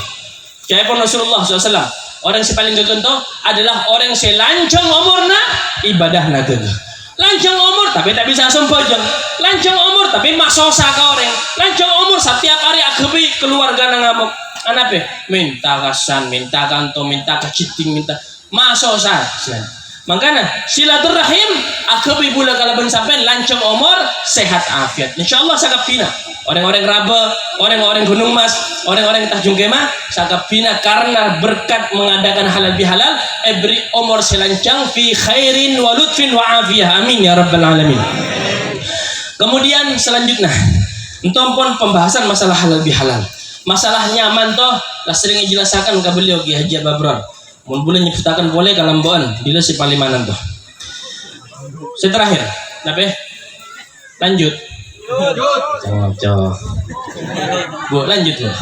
Speaker 4: Jadi pun Rasulullah SAW, orang si paling gagal itu adalah orang si lancung umurna ibadah na gagal. Lancung umur tapi tak bisa sempojong. Lancung umur tapi maksosa ke orang. Lancung umur setiap hari akabi keluarga na ngamuk. Anape? Minta kasan, minta kanto, minta kaciting, minta maksosa. Makanya silaturahim akabi pula kalau sampai lancung umur sehat afiat. Insyaallah sakap pina. Orang-orang Raba, orang-orang Gunung Mas, orang-orang Tanjung Kemah sakap pina karena berkat mengadakan halal bihalal ebri umur selancang fi khairin wa lutfin wa afiyah. Amin ya rabbal alamin. Kemudian selanjutnya untuk pun pembahasan masalah halal bihalal. Masalah nyaman toh lah sering dijelaskan ke beliau Ki Haji Babror. Mun boleh nyiptakan boleh kalamboan bila si palimanan tuh. Saya terakhir, nape? Lanjut. Jawab. Bu, lanjut loh.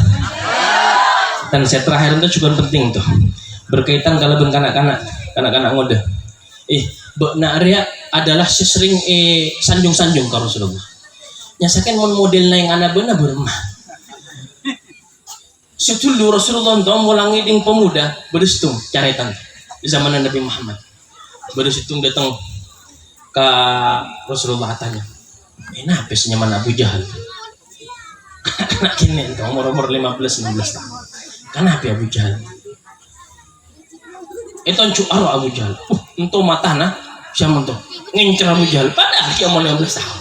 Speaker 4: Dan saya terakhir itu juga penting tuh. Berkaitan kalau kanak-kanak ngode. Bu Naria adalah sesering sanjung-sanjung karo Rasulullah. Nyasakan mon model yang anak beuna beremah. Setulu Rasulullah itu mulangi ding pemuda berdestung caretan di zaman Nabi Muhammad. Berdestung datang ke Rasulullah tanya, "Kenapa senyaman Abu Jahal?" Anak kini itu umur 15-16 tahun. Kenapa Abu Jahal? Itu aro Abu Jahal. Untuk mata nah, siapa tuh ngincer Abu Jahal? Padahal dia umur 15 tahun.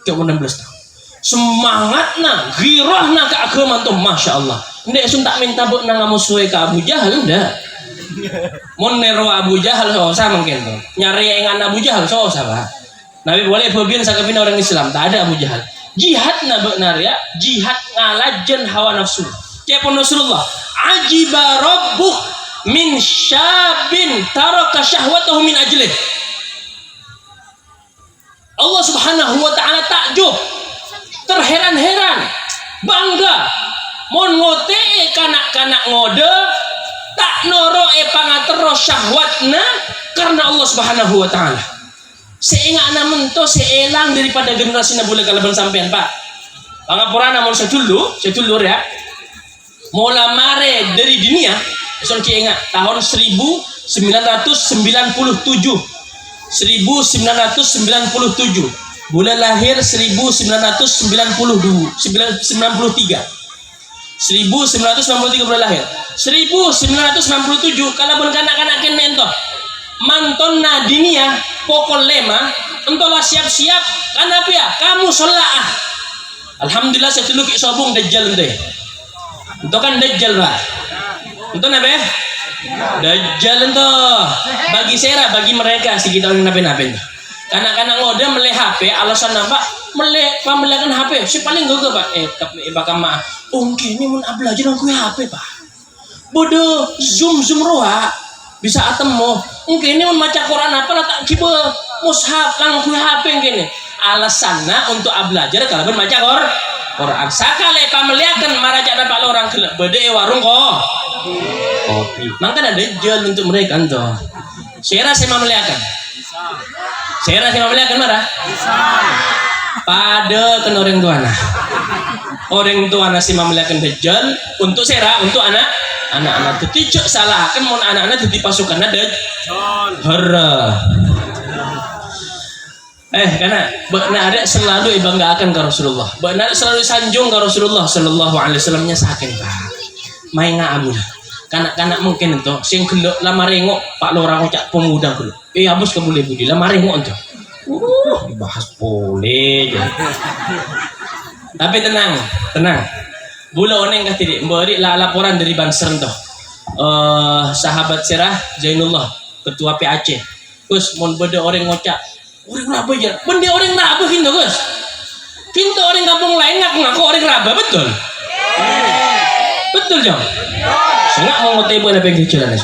Speaker 4: Dia umur 16 tahun. Semangatna, girahna ke agama tuh, masya Allah. Ndek sun tak minta bu nang musuhe ke Abu Jahal ndak. Mon nero Abu Jahal sosa mungkin tuh. Nyari engan Abu Jahal sosa Pak. Nabi boleh berbien sakapin orang Islam, tak ada Abu Jahal. Jihad na benar ya, jihad ngalajen hawa nafsu. Kayak pun Rasulullah, ajiba rabbuk min syabin taraka syahwatahu min ajlih. Allah Subhanahu wa taala takjub, terheran-heran, bangga. Mon ngote kanak-kanak ngode tak noro pangatero syahwatna karena Allah Subhanahu wa taala. Seingat namun to seelang daripada generasi nabula kalaban sampean Pak. Pangapura namun sedulur ya. Mula mare dari dunia, son ki ingat tahun 1997. Bulan lahir 1993 bulan lahir 1997 kalau kanak-kanak kene ento manton nadinia pokok lema entolah siap-siap kenapa ya kamu sholat alhamdulillah saya dulu sobong dajjal ente itu kan dajjal Pak itu nabe dajjal ente bagi sera bagi mereka si kita orang nabe-nabe kanak-kanak ngode meleh HP alasan apa pembelian HP si paling gak Pak bakal maaf ini mun belajar aku HP Pak bodoh zoom roha bisa atemo ini mun maca Quran apa lah tak kibe mushaf lang aku HP gini alasannya untuk belajar kalau baca Quran sakale pameliakan maraja dapat orang bede warung kopi makanya ada jual untuk mereka tuh saya rasa meliakan marah pada kan orang tua si mamliakan dajjal untuk sera untuk anak-anak tidak salah kan mau anak-anak jadi pasukan dajjal karena benar ada selalu ibanggakan ke Rasulullah benar selalu sanjung ke Rasulullah sallallahu alaihi wasallam nyasakin Pak main abu kanak-kanak mungkin itu sing gelok lamarengo Pak lorang cak pemuda gelok abus ke boleh budi lamarengo itu dibahas boleh ya. Tapi tenang bula oneng kah tidak beri laporan dari Banser toh sahabat Serah Zainullah ketua PAC Gus mau beda orang ngocak orang raba ya benda orang raba hindu Gus hindu orang kampung lain ngaku orang raba betul betul jam sengat mau ngotebo na pinggir jalan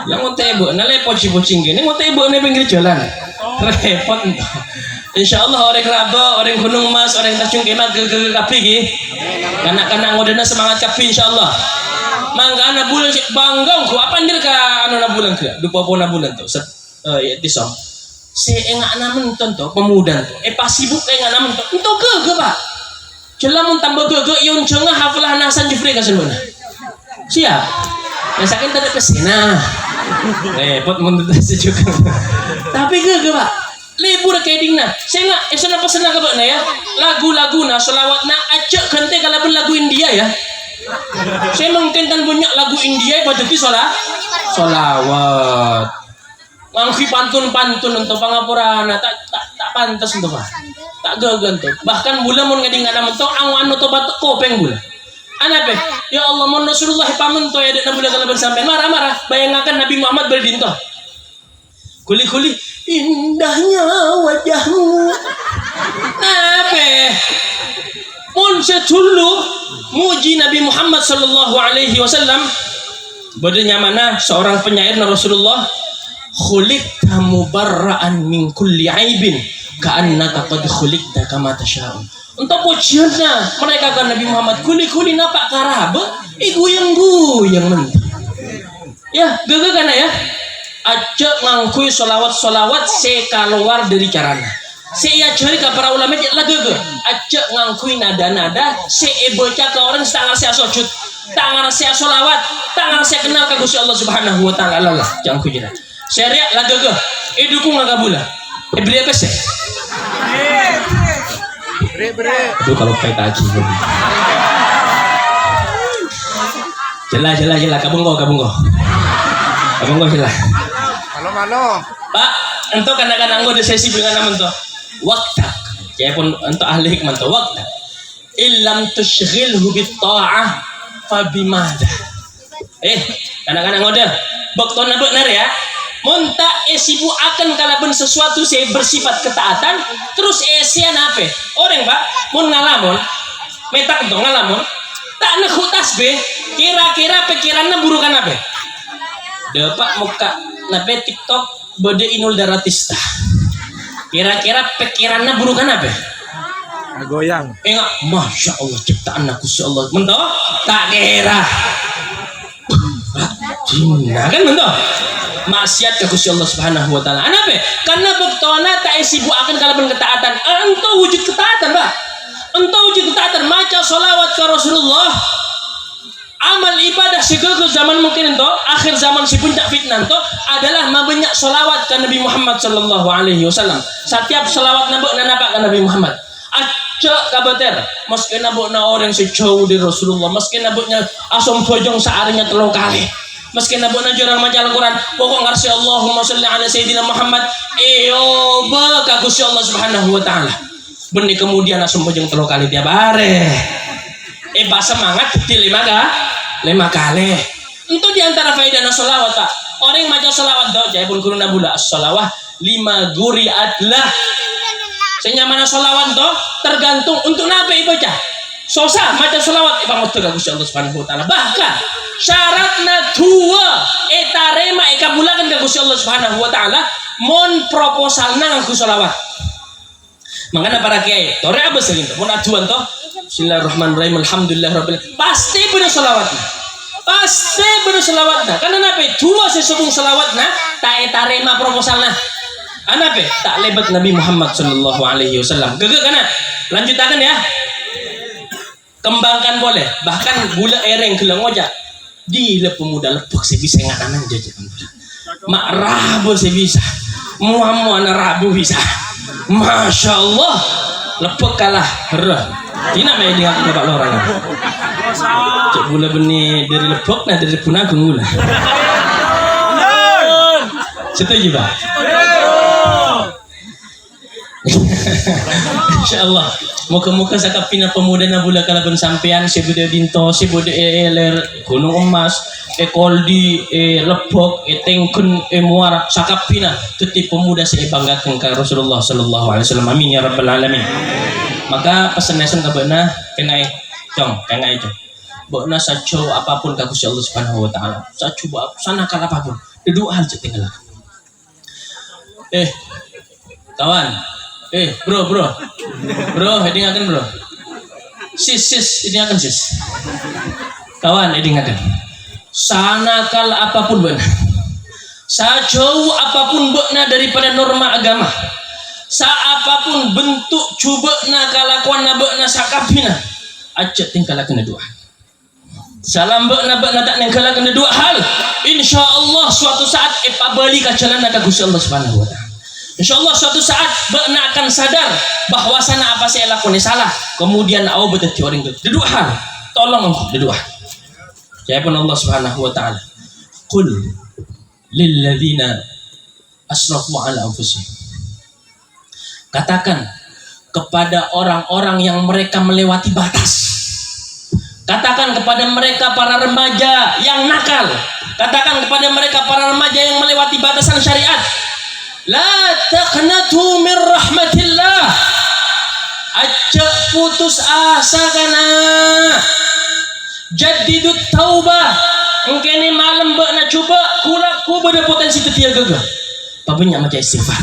Speaker 4: yang ngotebo na le poci-pocing gini ngotebo na pinggir jalan repot entah insyaallah orang raba orang gunung mas orang Tanjung Kemat ke kapi gi kanak-kanak ngodena semangat kapi insyaallah mangga ana bulan bangga ko apa ndir ka anu na bulan ke dupa po na bulan to ya tisom si engak namen to pemuda to pas sibuk engak namen to ento ge Pak jelamun tambah ge yon cenga hafalah nasan jufri ka sebenarnya siap rasakan tadi pesena repot mun juga tapi ge Pak libur kayak dingna saya enggak esana pesena ka na ya lagu-laguna selawatna acak kente kalau lagu India ya saya mungkin kan punya lagu India pada di solawat ngangfi pantun-pantun untuk pangapurana tak pantas untuk Pak tak gagan tuh bahkan bulan mau ngading ada mentok awan atau batuk kopeng bulan anape ya Allah mon Rasulullah pamen to ya dek bulan kalaban sampai marah-marah bayangkan Nabi Muhammad berdinto kuli-kuli indahnya wajahmu nape mon setulu muji Nabi Muhammad sallallahu alaihi wasallam bedanya mana seorang penyair Rasulullah khuliqta mubarra'an min kulli aibin ka'annaka qad khuliqta kama tasha'u untuk pujiannya mereka kan Nabi Muhammad kuli-kuli napak karabe guyang-guyang mentah ya gagal kan ya aja ngangkui solawat sekaluar dari carana saya cari ke para ulama lah gege aja ngangkui nada-nada bocah ke orang tangan saya sujud tangan saya solawat tangan saya kenal ke Gusti Allah Subhanahu wa taala lah jangan kujira syariat lah gege dukung ngagak bula beri apa sih itu kalau kayak kaji jelas kabunggo jelas
Speaker 5: Halo.
Speaker 4: Pak, untuk kadang-kadang gue ada sesi dengan nama itu waktak, ya pun untuk ahli hikmah itu waktak. Illam tushghilhu bitta'ah fabimada. Kadang-kadang gue ada baktona benar ya. Monta sibuk akan kalaban sesuatu saya bersifat ketaatan, terus sian apa? Orang Pak, mun ngalamun, metak untuk ngalamun, tak nekuk tasbih, kira-kira pikirannya burukan apa? Dapat muka nape TikTok bode inul daratista kira-kira pikirannya burukan apa
Speaker 5: Goyang
Speaker 4: enggak masya Allah ciptaan aku si Allah mentoh tak kira Cina kan mentoh maksiat ke Gusti Allah Subhanahu wa taala anape karena bektona tak sibuk akan kalaban ketaatan ento wujud ketaatan Pak ento wujud ketaatan maca sholawat ke Rasulullah amal ibadah segala zaman mungkin itu akhir zaman si puncak fitnah itu adalah banyak solawat ke Nabi Muhammad sallallahu alaihi wasallam setiap solawat nabok napak ke Nabi Muhammad acak kabater meski nabokna orang sejauh dari Rasulullah meski naboknya asom bojong seharinya 3 kali meski nabokna jorang maca Al-Quran pokok ngarsi Allahumma sholli ala Sayyidina Muhammad ka Gusti Allah Subhanahu wa taala benih kemudian asom bojong 3 kali tiap hari bahasa semangat di 5 kali itu diantara faedah sholawat Pak orang yang maca sholawat doa jaya pun kuruna bula sholawat 5 guri adlah senyamana sholawat doa tergantung untuk apa ibadah sosa maca sholawat ibadah ke Gusti Allah Subhanahu wa taala bahkan syaratna 2 etarema ekabulakan ke Gusti Allah Subhanahu wa taala mon proposalna ngaku sholawat makanya para kiai tore apa sering mon aduan toh Bismillahirrahmanirrahim alhamdulillahirabbil pasti bener selawatna karena apa 2 sesubung selawatna tak etarema proposalna anape tak lebat Nabi Muhammad sallallahu alaihi wasallam gege kana lanjutakan ya kembangkan boleh bahkan gula ereng gelang ngoja di le pemuda lepuk sebisa ngananan jajakan mak rabu sebisa muamu ana rabu bisa masya Allah lepuk kalah herah tina main dengan bapak lorang cek gula benih dari lepuk nah dari punagung gula setuju Pak Insyaallah muka-muka sakap pina pemuda na bula kalaban sampean si bude dinto si bude eler gunung emas koldi lepok tengkun muara sakap pina tuti pemuda si banggakeun ka Rasulullah sallallahu alaihi wasallam amin ya rabbal alamin. Maka pesan-pesan ka beuna kenai cong kenai cong beuna saco apapun ka Gusti Allah Subhanahu wa taala saco sanakal apapun dedu hal cek tinggal kawan bro hedingakan bro sis hedingakan sis kawan hedingakan sanakal apapun beuna sajauh apapun beuna daripada norma agama saapapun bentuk cubana kalakuan beuna sakapina aja tingkalakeun dua salam beuna tak ningkalakeun dua hal insyaallah suatu saat balik ka jalan ka Gusti Allah Subhanahu wa taala. InsyaAllah suatu saat beuna akan sadar bahwasana apa saya lakukan salah. Kemudian awak beteti orang itu. Dua hal. Tolong engkau dua. Ya pun Allah Subhanahu wa taala. Qul lil ladzina asrafu ala anfusihim. Katakan kepada orang-orang yang mereka melewati batas. Katakan kepada mereka para remaja yang nakal. Katakan kepada mereka para remaja yang melewati batasan syariat. La taqnatu min rahmatillah. Aja putus asa kana. Jaddidut taubah. Engkene malam beuna coba kulaku beda potensi tetia gagal. Pabanyak macam istighfar.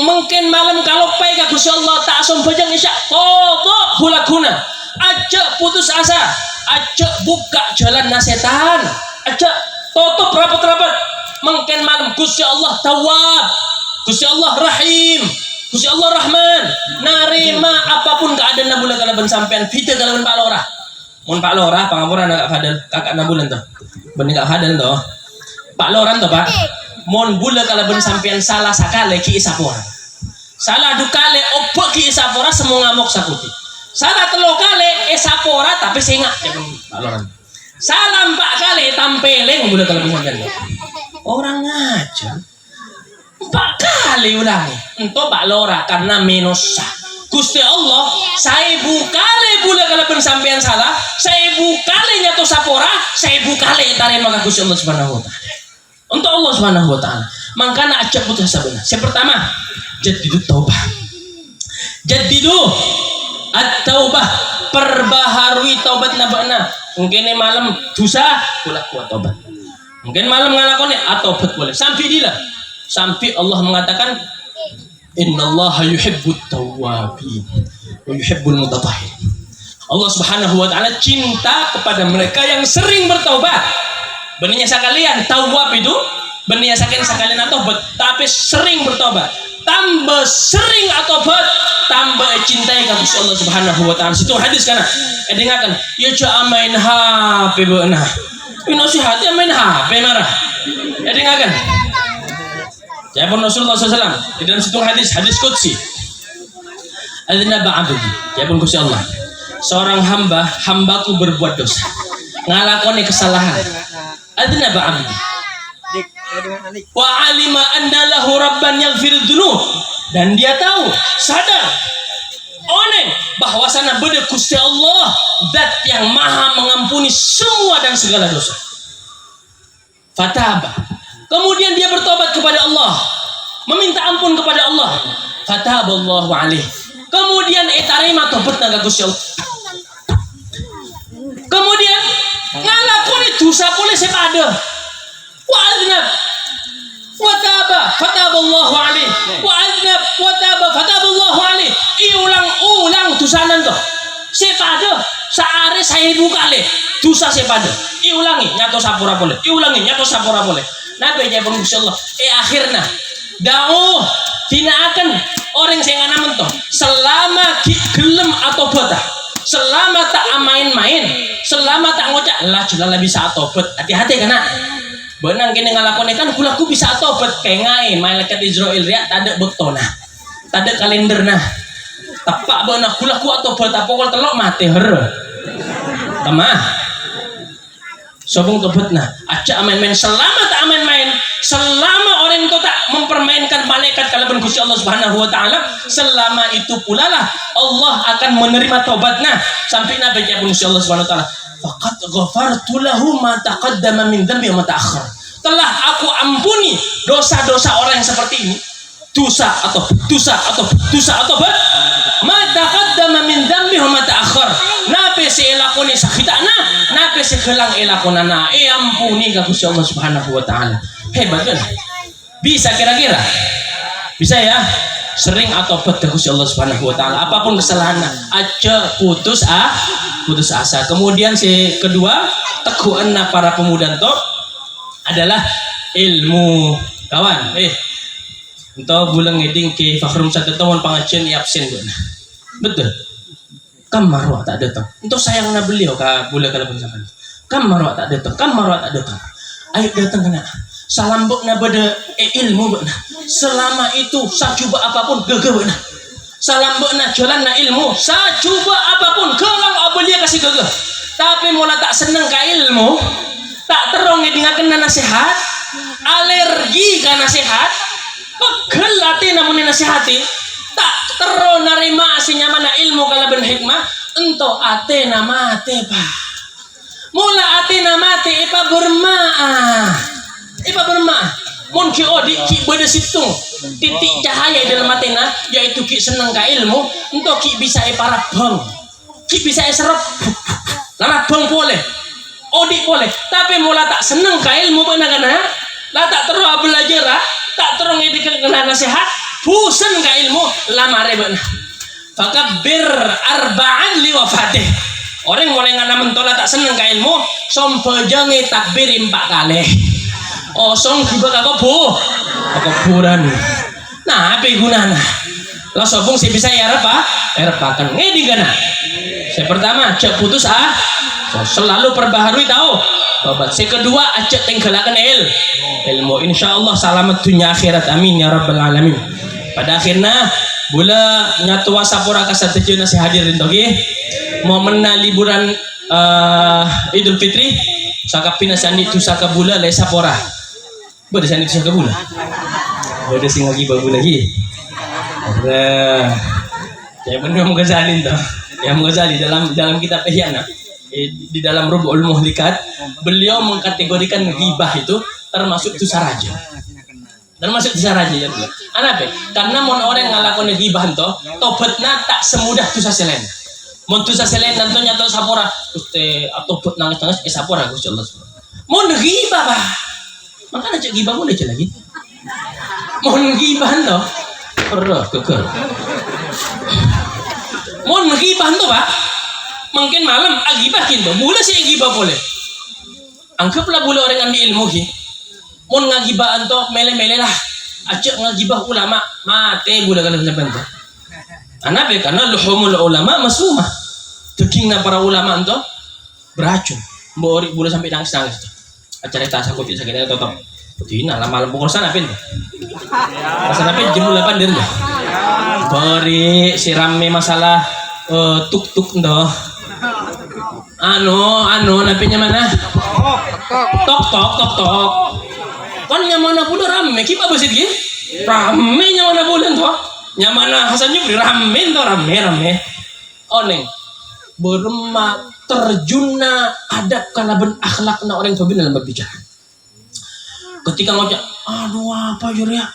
Speaker 4: Mungkin malam kalau pai ka Gusti Allah tak asom bajang isya. Tobo kulakuna. Aja putus asa. Aja buka jalan setan. Aja tutup rapat-rapat. Mungkin malam Gusti Allah Tawwab, Gusti Allah Rahim, Gusti Allah Rahman, narima apapun keadaan nabula kalaban sampean fita kalaban Pak Lora. Mun Pak Lora pangapuran agak hadal kakak nabulan tuh. Ben gak hadal tuh. Pak Lora tuh Pak. Mun bula kalaban sampean salah sakale ki isapora. Salah dukale opo ki isapora semua ngamuk sakuti. Salah telo kale isapora tapi sengak Pak Lora. Salah 4 kali tampeleng bula kalaban sampean. Orang aja 4 kali ulangi untuk Pak Lora karena menosa Gusti Allah 1000 kali bula kalau pensampean salah 1000 kali nyato sapora 1000 kali tarima ka Gusti Allah Subhanahu wa taala untuk Allah Subhanahu wa taala mangkana ajak putus sabana yang pertama jadidu taubah jadidu at-taubah perbaharui taubat nabana mungkin malam dosa kula kuat taubat. Mungkin malam ngalakoni atau boleh sampai dila sampai Allah mengatakan innallaha yuhibbut tawwabin wa yuhibbul mutatahhirin. Allah Subhanahu wa taala cinta kepada mereka yang sering bertaubat. Benarnya sekalian tawwab itu benarnya sekalian atau tapi sering bertobat. Tambah sering atobat tambah cintai ka Gusti Allah Subhanahu wa taala. Situ hadis kana dengarkan ya ja main HP beuna. Ini nasihatnya main HP marah. Ya dengarkan. Ya pun Rasulullah SAW di dalam situ hadis qudsi. Adznaba 'abdi. Ya pun Gusti Allah. Seorang hambaku berbuat dosa. Ngalakoni kesalahan. Adznaba 'abdi. Wa 'alima anna lahu rabban yaghfirudz dzunub. Dan dia tahu, sadar oneng bahwasana beda Gusti Allah zat yang maha mengampuni semua dan segala dosa. Fataba. Kemudian dia bertobat kepada Allah, meminta ampun kepada Allah. Fataballahu alaihi. Kemudian tarima tobat naga Gusti Allah. Kemudian ngalakoni dosa boleh sepada. Wa aznab wa taba fataballahu alaihi. Wa aznab wa taba fataballahu alaihi. Iulang-ulang dosanan toh. Sepada saare 1000 kali dosa sepada. Iulangi nyato sapura boleh. Iulangi nyato sapura boleh. Nabi aja pun Gusti Allah. Akhirnya da'u tinaakan orang sing ana mentoh selama gelem atau bata. Selama tak main-main, selama tak ngocak lah jelala bisa tobat. Hati-hati kana. Benang kene ngalakone kan kulaku bisa tobat kengai malaikat Israil riak tade bektona. Tade kalenderna. Tapak beuna kulaku tobat apa kol telok mati her. Tamah. Sobong tobatna. Aja main-main. Selama tak main-main, selama orang itu tak mempermainkan malaikat kalaban Gusti Allah Subhanahu wa taala, selama itu pula lah Allah akan menerima tobatnya. Sampai nabi pun Gusti Allah Subhanahu wa taala, faqad ghafartu lahu ma taqaddama min dhanbi wa ma ta'akhkhar. Telah aku ampuni dosa-dosa orang yang seperti ini. Dosa atau ma taqaddama min dhanbi wa ma ta'akhkhar. Nape si elakoni sakitana, nape si kelang elakonana, ampuni ka Gusti Allah Subhanahu wa taala. Hebat kan? Bisa kira-kira? Bisa ya? Sering atau betul Gusti Allah Subhanahu wa taala. Apapun kesalahannya, aja putus asa. Kemudian si kedua, teguhanna para pemuda itu adalah ilmu. Kawan, entah bulan ngeding ke Fakhrum satu tahun pengajian absen gue. Betul. Kamar wak tak datang. Entah sayangnya beliau ka bulan kalau pensakan. Kamar wak tak datang. Ayo datang kena. Salam bukna beda ilmu bukna. Selama itu sacuba apapun gege bukna. Salam bukna jalan na ilmu. Sacuba apapun kelang abelia kasih gege. Tapi mula tak seneng ka ilmu, tak terong ngedingaken nasihat, alergi ka nasihat, pegel hati namun nasihati, tak terong narima sinyamana ilmu kalaban hikmah, ento ate namate pa. Mula ate namate ipa bermaah. Mun ki odi ki beda situ titik cahaya dalam matena, yaitu ki seneng ka ilmu, ento ki bisa para bang, ki bisa serap lama bang boleh, odi boleh, tapi mula tak seneng ka ilmu benar-benar, lah tak terus belajar, tak terus ngedikan kena nasihat, bosan ka ilmu, lama rebana. Fakabbir arba'an li wafatih. Orang mulai ngana mentola tak seneng ka ilmu, sompejange takbir 4 kali. Osong tiba kekuburan. Nah, apa gunanya? Lah sobong saya bisa ya apa? Erpakan ngedi gana. Saya pertama cek putus selalu perbaharui tahu. Tobat. Saya kedua acek tenggelakan ilmu. Insyaallah selamat dunia akhirat, amin ya rabbal alamin. Pada akhirnya bula nyatu wasapura kasatejeu nasi hadirin toge. Momen liburan Idul Fitri sakapina sandi tu sakabula le sapora. Bade sandi tu sakabula. Bade sing lagi babu lagi. Ya benar Ghazali toh. Yang Ghazali dalam kitab Ihyana di dalam Rubul Muhlikat, beliau mengkategorikan ghibah itu termasuk dosa raja. Termasuk dosa raja ya. Anape? Karena mon orang ngalakon ghibah toh, tobatna tak semudah dosa selain. Mon dosa selain nanto nyato sapora, uste tobat nangis sapora Gusti Allah. Mon ghibah bah. Makanya cek ghibah boleh cek lagi. Mon ghibah toh. Keker. Mon ghibah toh pak. Mungkin malam agibah kinto. Boleh sih ghibah boleh. Anggaplah boleh orang ambil ilmu ki. Mon ngagibah toh mele-mele lah. Acek ngagibah ulama mate boleh kalau sampai toh. Anape karena luhumul ulama masumah. Dagingna para ulama toh beracun. Mbok boleh sampai nangis-nangis toh. Acara tak sakit tetap. Dina malam pukul sana pin. Pasal apa jam 8 dir. Beri sirame masalah tuk-tuk ndoh. Anu napinya mana? Tok. Kan nyamana pula rame ki apa sih ki? Rame nyamana pula toh. Nyamana Hasan Jufri rame toh rame. Oneng. Berma terjunna adab kalaban akhlakna orang tua dalam berbicara. Ketika ngocak, aduh apa ya?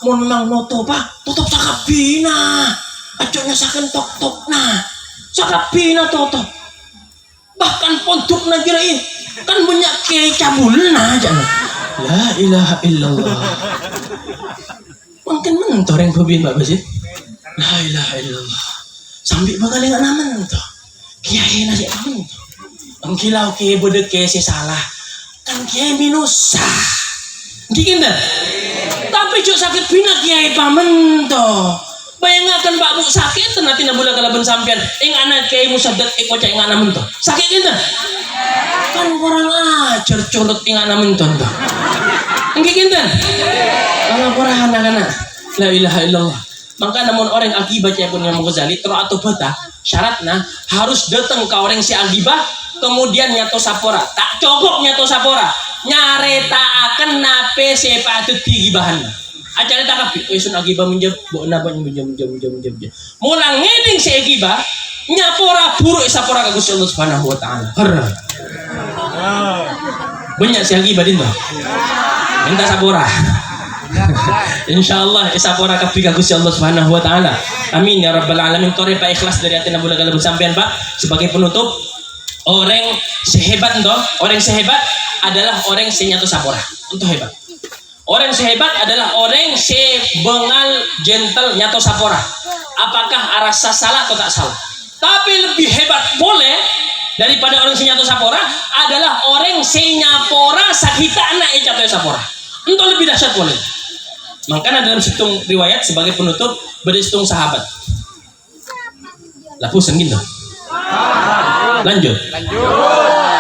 Speaker 4: Mau memang noto pak, tutup sakapina, acoknya saken tok nah, sakapina toto. Bahkan pondok najirai kan banyak kecabulna aja. La ilaha illallah. Mungkin mentor yang hobi mbak sih. La ilaha illallah. Sambil bakal nggak namen toh. Kiai nasi namen toh. Engkilau kiai bodek kiai si salah. Kan kiai minusa. Dikit dah. Tapi cuk sakit pina kiai pamen toh. Bayangkan Pak Bu sakit nanti nabula kalaban sampean ing anak kiai musaddad kocak ing anak mentoh. Sakit kinten. Kan kurang ajar colot ing anak mentoh toh. Engke kinten. Kalau kurang anak-anak. La ilaha illallah. Maka namun orang akibat ya pun yang Ghazali terus atau bata syaratnya harus datang ke orang si agibah kemudian nyato sapora tak cukup nyato sapora nyareta akan nape sepatut digibahan acara tak kapi sun agibah menjab nabanya menjab mulang ngeding si agibah nyapora buruk sapora ka Gusti Allah Subhanahu wa taala banyak si agibah dinto minta sapora insyaallah sapora ka Gusti Allah Subhanahu wa taala amin ya rabbal alamin. Tore Pak ikhlas dari hati nabula kalau bersampean Pak sebagai penutup orang sehebat adalah orang senyato sapora untuk hebat. Orang sehebat adalah orang sebengal gentle nyato sapora. Apakah arasa salah atau tak salah? Tapi lebih hebat boleh daripada orang senyato sapora adalah orang senyapora sakita anak nyato sapora. Untuk lebih dahsyat boleh. Makanya dalam situng riwayat sebagai penutup berhitung sahabat. Lah pusing gitu. Lanjut.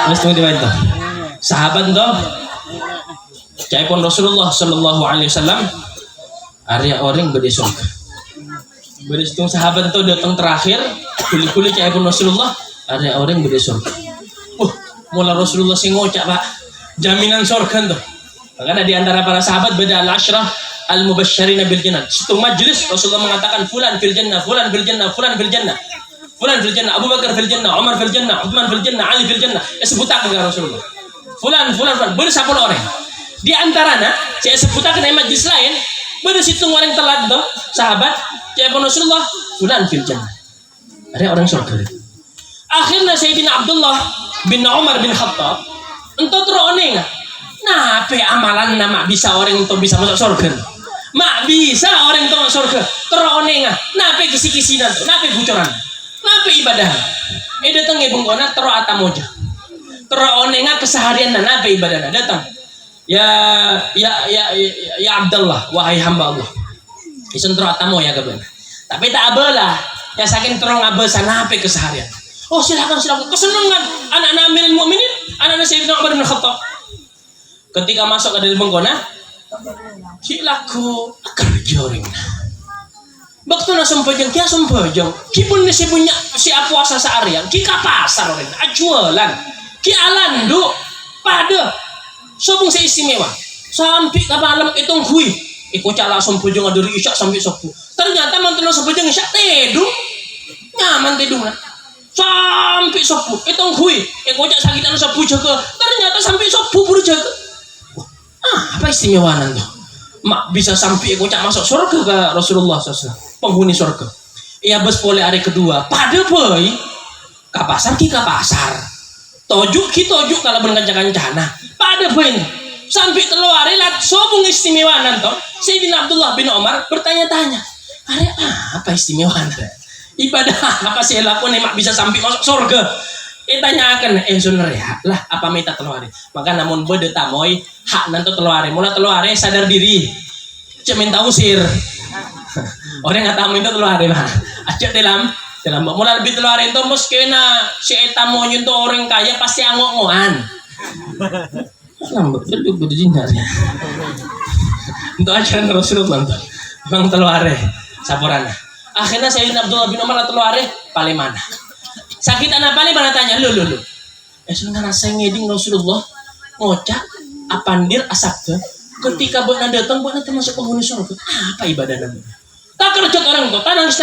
Speaker 4: Berhitung riwayat tuh. Sahabat tuh. Caipun Rasulullah Sallallahu Alaihi Wasallam area orang beri surga. Berhitung sahabat tuh datang terakhir. Kuli-kuli caipun Rasulullah area orang beri surga. Mula Rasulullah sing ngocak Pak. Jaminan surga tuh. Makanya di antara para sahabat beda al-asyrah al-mubasysyirina bil jannah. Satu majelis Rasulullah mengatakan fulan fil jannah, fulan fil jannah, fulan fil jannah. Fulan fil jannah, Abu Bakar fil jannah, Umar fil jannah, Utsman fil jannah, Ali fil jannah. Sebutakan ke Rasulullah. Fulan bersapul orang. Di antaranya saya sebutakan di majelis lain bersitung orang telat tuh sahabat saya Rasulullah fulan fil jannah. Ada orang surga. Akhirnya Sayyidina Abdullah bin Umar bin Khattab entah teroneng. Nah, apa amalan nama bisa orang untuk bisa masuk surga? Mak bisa orang untuk masuk surga. Teroneng. Nah, apa kisi-kisinan tuh? Nah, apa bocoran? Nah, apa ibadah? Datang ibung kona tero atamoja. Teroneng keseharian nah, apa ibadah? Datang. Ya Abdullah, wahai hamba Allah. Isun tero atamo ya kaban. Tapi tak abalah. Ya saking terong abasan apa keseharian. Oh, silakan. Kesenangan anak-anak Amirul Mukminin, anak-anak Sayyidina Umar bin Khattab. Ketika masuk ke dalam bengkona, silaku kerja orang. Waktu na sempojeng, kia sempojeng. Ki pun si punya si puasa seharian, ki ka pasar orang, ajualan, ki alandu, pada, sobung seistimewa. Sampai ke malam hitung kui, ikut cala sempojeng dari isyak sampai subuh. Ternyata mantan sempojeng isyak tidur, nyaman tidurnya. Sampai subuh, hitung kui, ikut cak sakitan subuh jaga. Ternyata sampai subuh baru jaga. Apa istimewaan tuh? Mak bisa sampai kocak masuk surga ke Rasulullah SAW, penghuni surga. Iya bos boleh hari kedua. Pada boy, ke pasar ki ke pasar. Tojuk kalau berkanca-kancana. Pada boy, sampai telu hari lat sobung istimewaan tuh. Sayyidina Abdullah bin Umar bertanya-tanya, apa istimewaan? Ibadah apa sih lakukan mak bisa sampai masuk surga? Tanyakan suner ya lah apa minta teluare maka namun bede tamoy hak nanti teluare mula teluare sadar diri cemin usir orang nggak tahu minta teluare mah aja dalam mula lebih teluare itu meskina si tamoy itu orang kaya pasti angok-ngoan lambat dulu bede jinar ya untuk ajaran Rasulullah untuk bang teluare saporana akhirnya Sayyidina Abdullah bin Umar teluare paling mana sakit anak paling mana tanya lu sudah saya ngeding Rasulullah ngocak apandir asapke ketika buat datang buat termasuk penghuni surga apa ibadah namanya tak kerja orang tuh nangis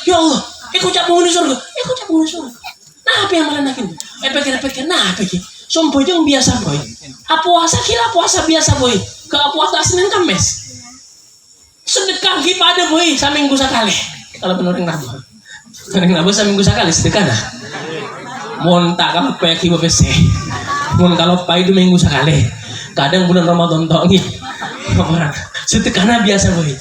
Speaker 4: ya Allah ikut penghuni surga nah apa yang malah nakin pikir nah apa ki sompojong biasa boy puasa kira puasa biasa boy ke puasa Senin Kamis sedekah pada boy saminggu sekali kalau benerin nabu saminggu sekali sedekah dah mohon tak kalau peki bpc mohon kalau pai itu minggu sekali kadang bulan Ramadan tok nggih sedekahna biasa boy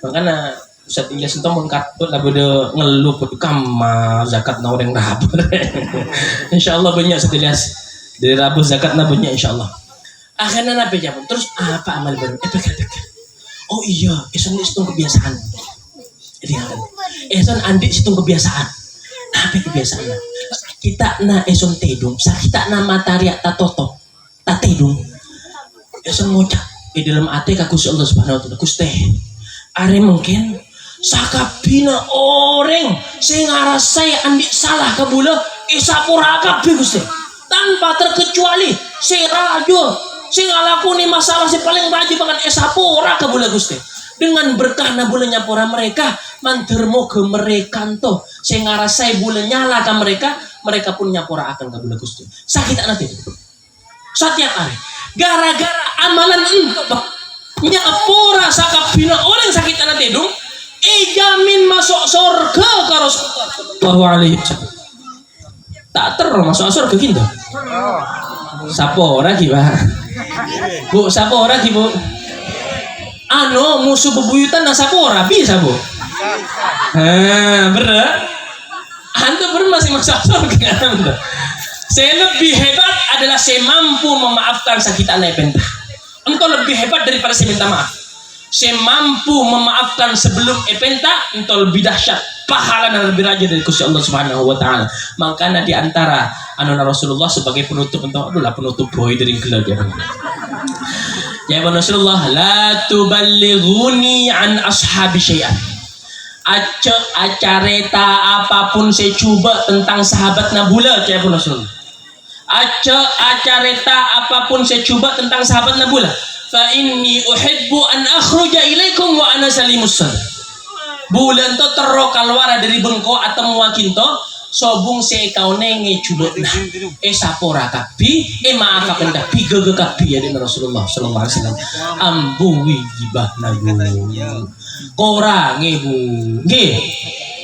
Speaker 4: makanya Ustaz Ilyas itu mun katut lah bede ngeluh kudu kama zakat na orang rabu insyaallah banyak Ustaz Ilyas dari rabu zakatna banyak insyaallah akhirnya nabi jawab terus apa amal baru pikir oh iya isun kebiasaan eson andik situng kebiasaan apa kebiasaan kita na eson tedung kita na materi tak toto tak tedung eson ngocak di dalam ate ka Gusti Allah Subhanahu wa taala Gusti are mungkin sakabina orang sing ngarasai andi salah kabula isapura kabeh Gusti tanpa terkecuali si rajo sing ngalakuni masalah si paling raju banget isapura kabula Gusti dengan berkah na bulan nyapura mereka mantermo ke mereka to sing ngarasai bulan nyala ka mereka pun nyapura akan kabula Gusti sakit nanti setiap hari gara-gara amalan ento nyapura sakabina orang sakit anak tedung jamin masuk surga ka Rasulullah sallallahu alaihi wasallam tak terus masuk surga kita sapora ki Pak Bu sapora ki Bu musuh bebuyutan na sapora bisa Bu bener anda masih masuk surga anda saya lebih hebat adalah saya mampu memaafkan sakit anak pentah. Engkau lebih hebat daripada saya minta maaf. Saya mampu memaafkan sebelum epenta, engkau lebih dahsyat pahala dan lebih raja dari Gusti Allah Subhanahu wa taala. Makanya di antara Rasulullah sebagai penutup penutup boy dari gelar dia. Ya Rasulullah, la tuballighuni an ashabi syai'an. Acareta apapun saya coba tentang sahabat Nabula ya Rasulullah. Acareta apapun saya coba tentang sahabat Nabula. Fa inni uhibbu an akhruja ilaikum wa ana salimus sadr. Bulan to terro kalwara dari bengko atau muakinto sobung se kaune ngecuba nah sapora kapi maaf kapenda piga kapi ya dengan Rasulullah sallallahu alaihi wasallam ambuwi gibah nagu kora ngebu nge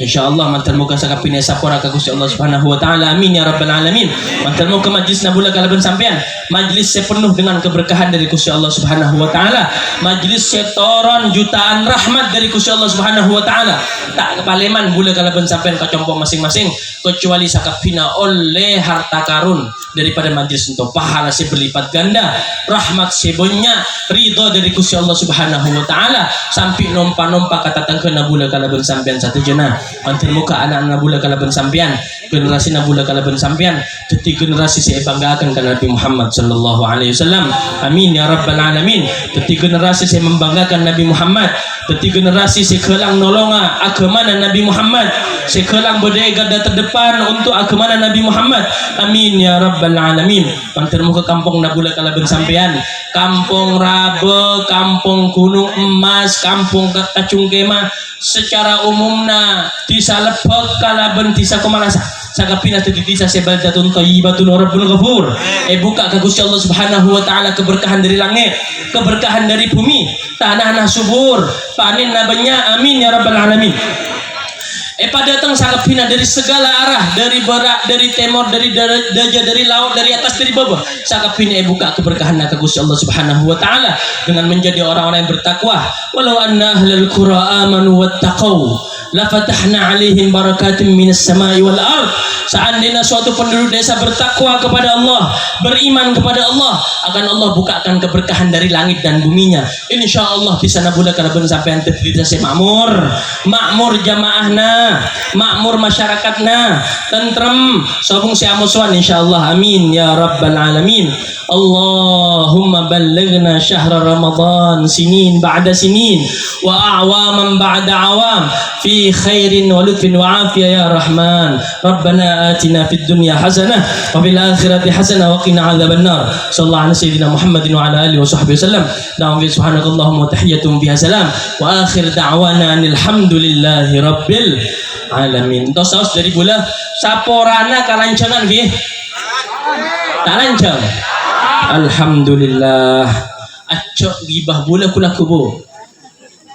Speaker 4: insyaallah mantan muka sakapine sapora ka Gusti Allah Subhanahu wa taala amin ya rabbal alamin mantan muka majlis nabula kalaban sampean majlis sepenuh dengan keberkahan dari Gusti Allah Subhanahu wa taala majlis setoron jutaan rahmat dari Gusti Allah Subhanahu wa taala tak kepaleman bula kalaban sampean kacompo masing-masing kecuali sakapina oleh harta karun daripada majlis untuk pahala berlipat ganda rahmat sebonya ridho dari Gusti Allah Subhanahu wa taala sampai nompa kata tangke nabula kalaban sampean satu jenah antar muka anak nabula kalaban sampean generasi nabula kalaban sampean teti generasi saya banggakan kan Nabi Muhammad sallallahu alaihi wasallam amin ya rabbal alamin teti generasi saya membanggakan Nabi Muhammad teti generasi saya kelang nolonga agama Nabi Muhammad saya kelang berdaya garda terdepan untuk agama Nabi Muhammad amin ya rabbal alamin antar muka kampung nabula kalaban sampean kampung Rabe kampung Gunung Emas kampung Kacung Kemah secara umumna disa Lebak kalaban disa Kumalasa sakapina tadi disa sebaldatun thayyibatun rabbul ghafur buka ke Gusti Allah Subhanahu wa taala keberkahan dari langit keberkahan dari bumi tanah subur panen nabanya amin ya rabbal alamin datang sakapina dari segala arah dari barat dari timur dari dajah dari laut dari atas dari bawah sakapina buka keberkahan ke Gusti Allah Subhanahu wa taala dengan menjadi orang-orang yang bertakwa walau anna ahlal qura amanu wattaqau la fatahna alaihim barakatim minas samai wal ard seandainya suatu penduduk desa bertakwa kepada Allah beriman kepada Allah akan Allah bukakan keberkahan dari langit dan buminya insyaallah di sana budak kalaban sampean terdiri saya makmur jamaahna makmur masyarakatna tentrem sobung si amuswan insyaallah amin ya rabbal alamin Allahumma ballighna syahra Ramadan sinin ba'da sinin wa a'waman ba'da awam fi khairin wa lutfin wa afiyah ya rahman rabbana atina fid dunya hasanah wa fil akhirati hasanah wa qina adzaban nar sallallahu ala sayyidina Muhammadin wa ala alihi wa sahbihi wasallam na'am subhanakallahumma wa tahiyyatun biha salam wa akhir da'wana alhamdulillahi rabbil alamin. Tos dari bola saporana kalancangan nggih. Talancang. Alhamdulillah. Acok gibah bola kula kubo.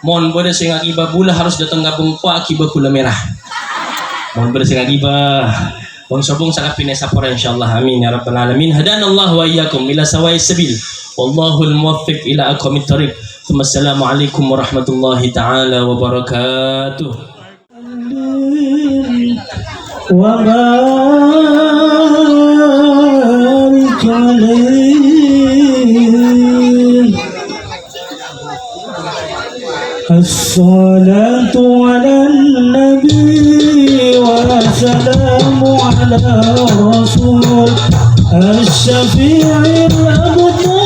Speaker 4: Mon bola sing gibah bola harus datang gabung ko akibat kula merah. Mon bola sing gibah Wong sobong sakapine sapora insyaallah amin ya rabbal alamin hadanallahu wa iyyakum ila sawa'is sabil wallahul muwaffiq ila aqwamit thariq. Assalamu alaikum warahmatullahi taala wabarakatuh.
Speaker 6: وبارك عليه الصلاة على النبي والسلام على الرسول الشفيع المطاع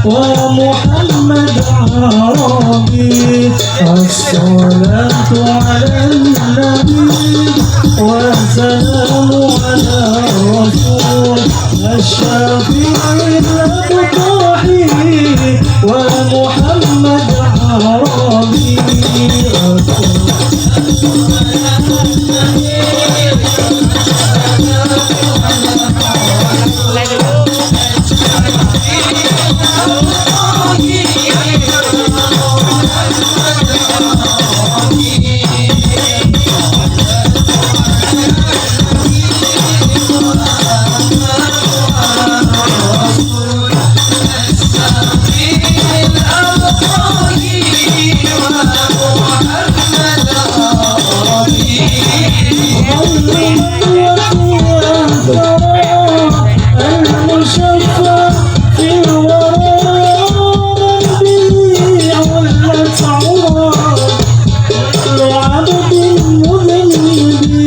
Speaker 6: ومحمد عربي الصلاة على النبي والسلام على الرسول الشفيع المطاحي ومحمد عربي المشفع في الورى نبي علت عمر لعبد مذنب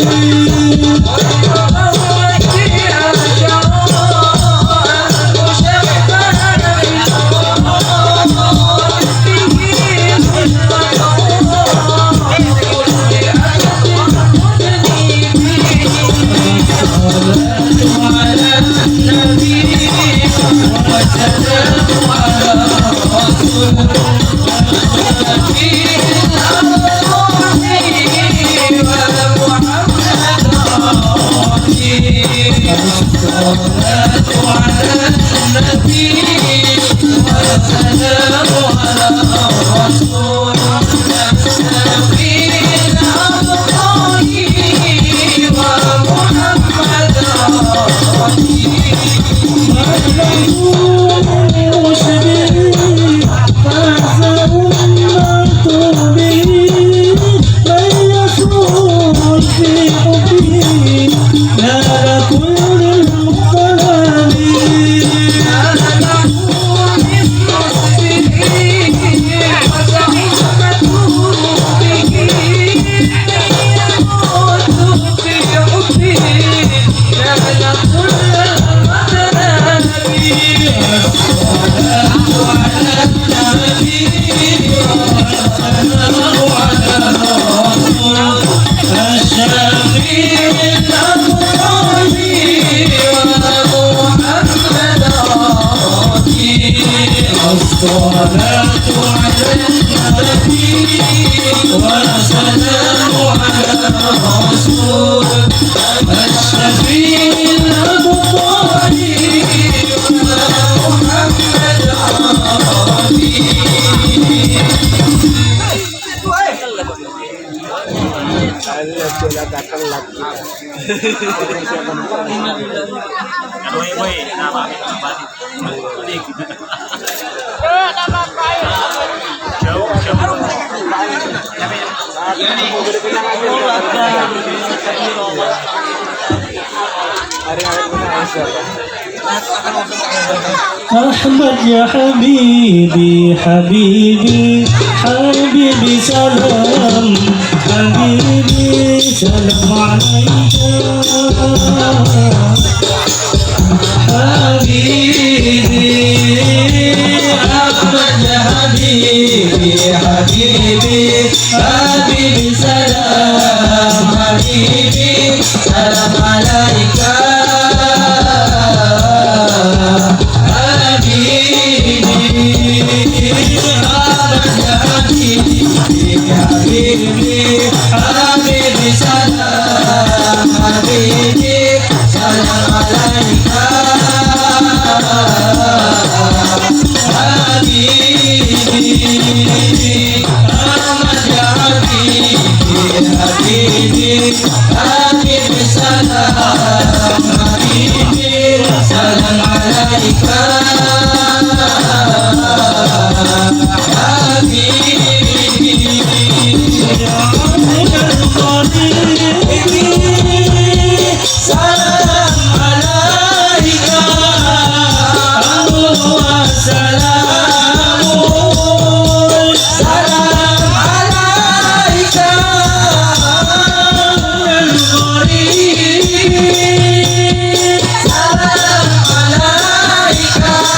Speaker 6: أحمد يا حبيبي حبيبي حبيبي سلام حبيبي سلام عليك حبيبي أحمد يا حبيبي حبيبي حبيبي سلام حبيبي سلام عليك حبيبي سلام حبيبي سلام عليك حبيبي أحمد يا حبيبي حبيبي حبيبي سلام حبيبي سلام عليك Alaika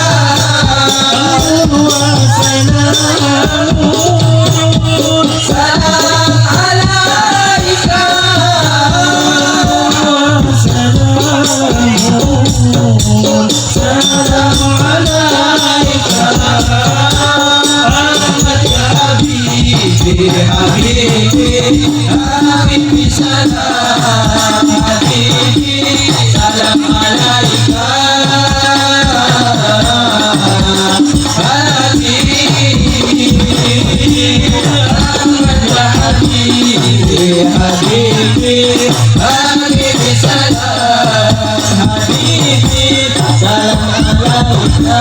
Speaker 6: salam alaika Ahmad ya Habibi Habibi Habibi salam Habibi salam alaika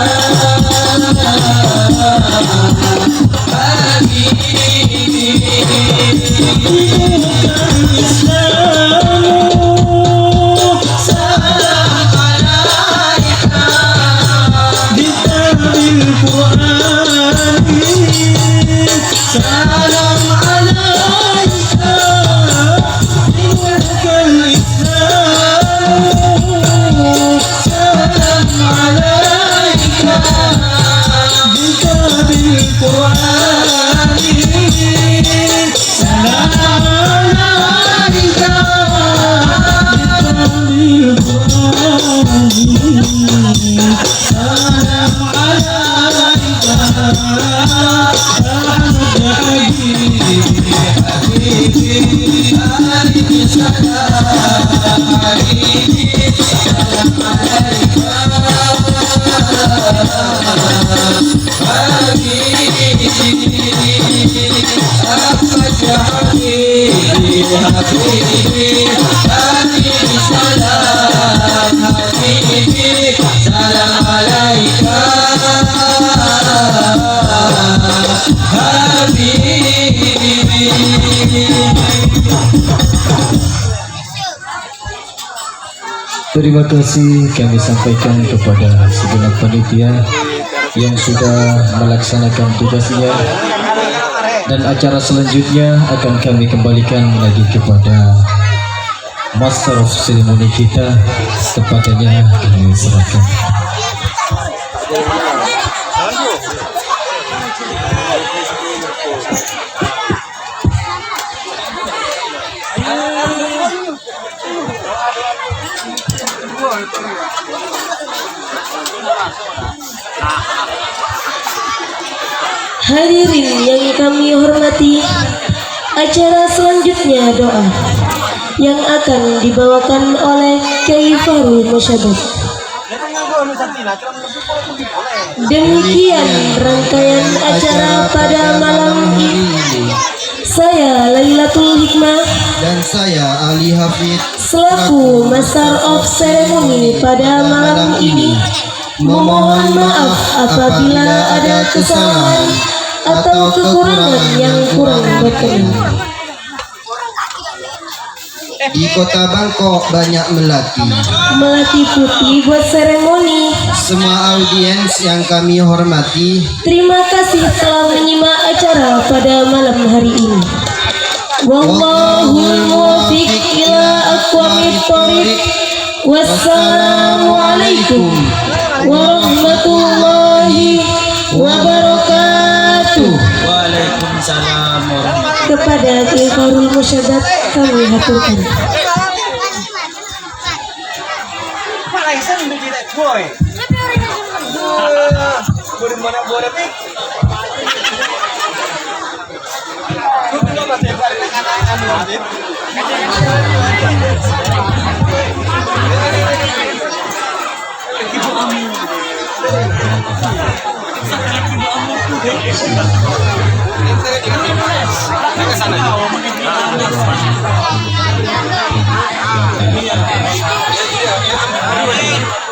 Speaker 1: Terima kasih kami sampaikan kepada segenap panitia yang sudah melaksanakan tugasnya, dan acara selanjutnya akan kami kembalikan lagi kepada Master of Ceremony kita. Kepadanya kami serahkan.
Speaker 7: Hadirin yang kami hormati, acara selanjutnya doa yang akan dibawakan oleh Kiai Farul Musyabab. Demikian rangkaian acara pada malam ini. Saya Lailatul Hikmah
Speaker 8: dan saya Ali Hafid
Speaker 7: selaku Master of Ceremony pada malam ini memohon maaf apabila ada kesalahan atau kekurangan yang kurang berkenan.
Speaker 8: Di kota Bangkok banyak melati.
Speaker 7: Melati putih buat seremoni.
Speaker 8: Semua audiens yang kami hormati,
Speaker 7: terima kasih telah menyimak acara pada malam hari ini. Wallahul muwaffiq ila aqwamit thoriq. Wassalamualaikum warahmatullahi wabarakatuh.
Speaker 6: Waalaikumsalam warahmatullahi
Speaker 7: Kepada Kiai Farul Musyabab kami haturkan.
Speaker 6: wabarakatuh.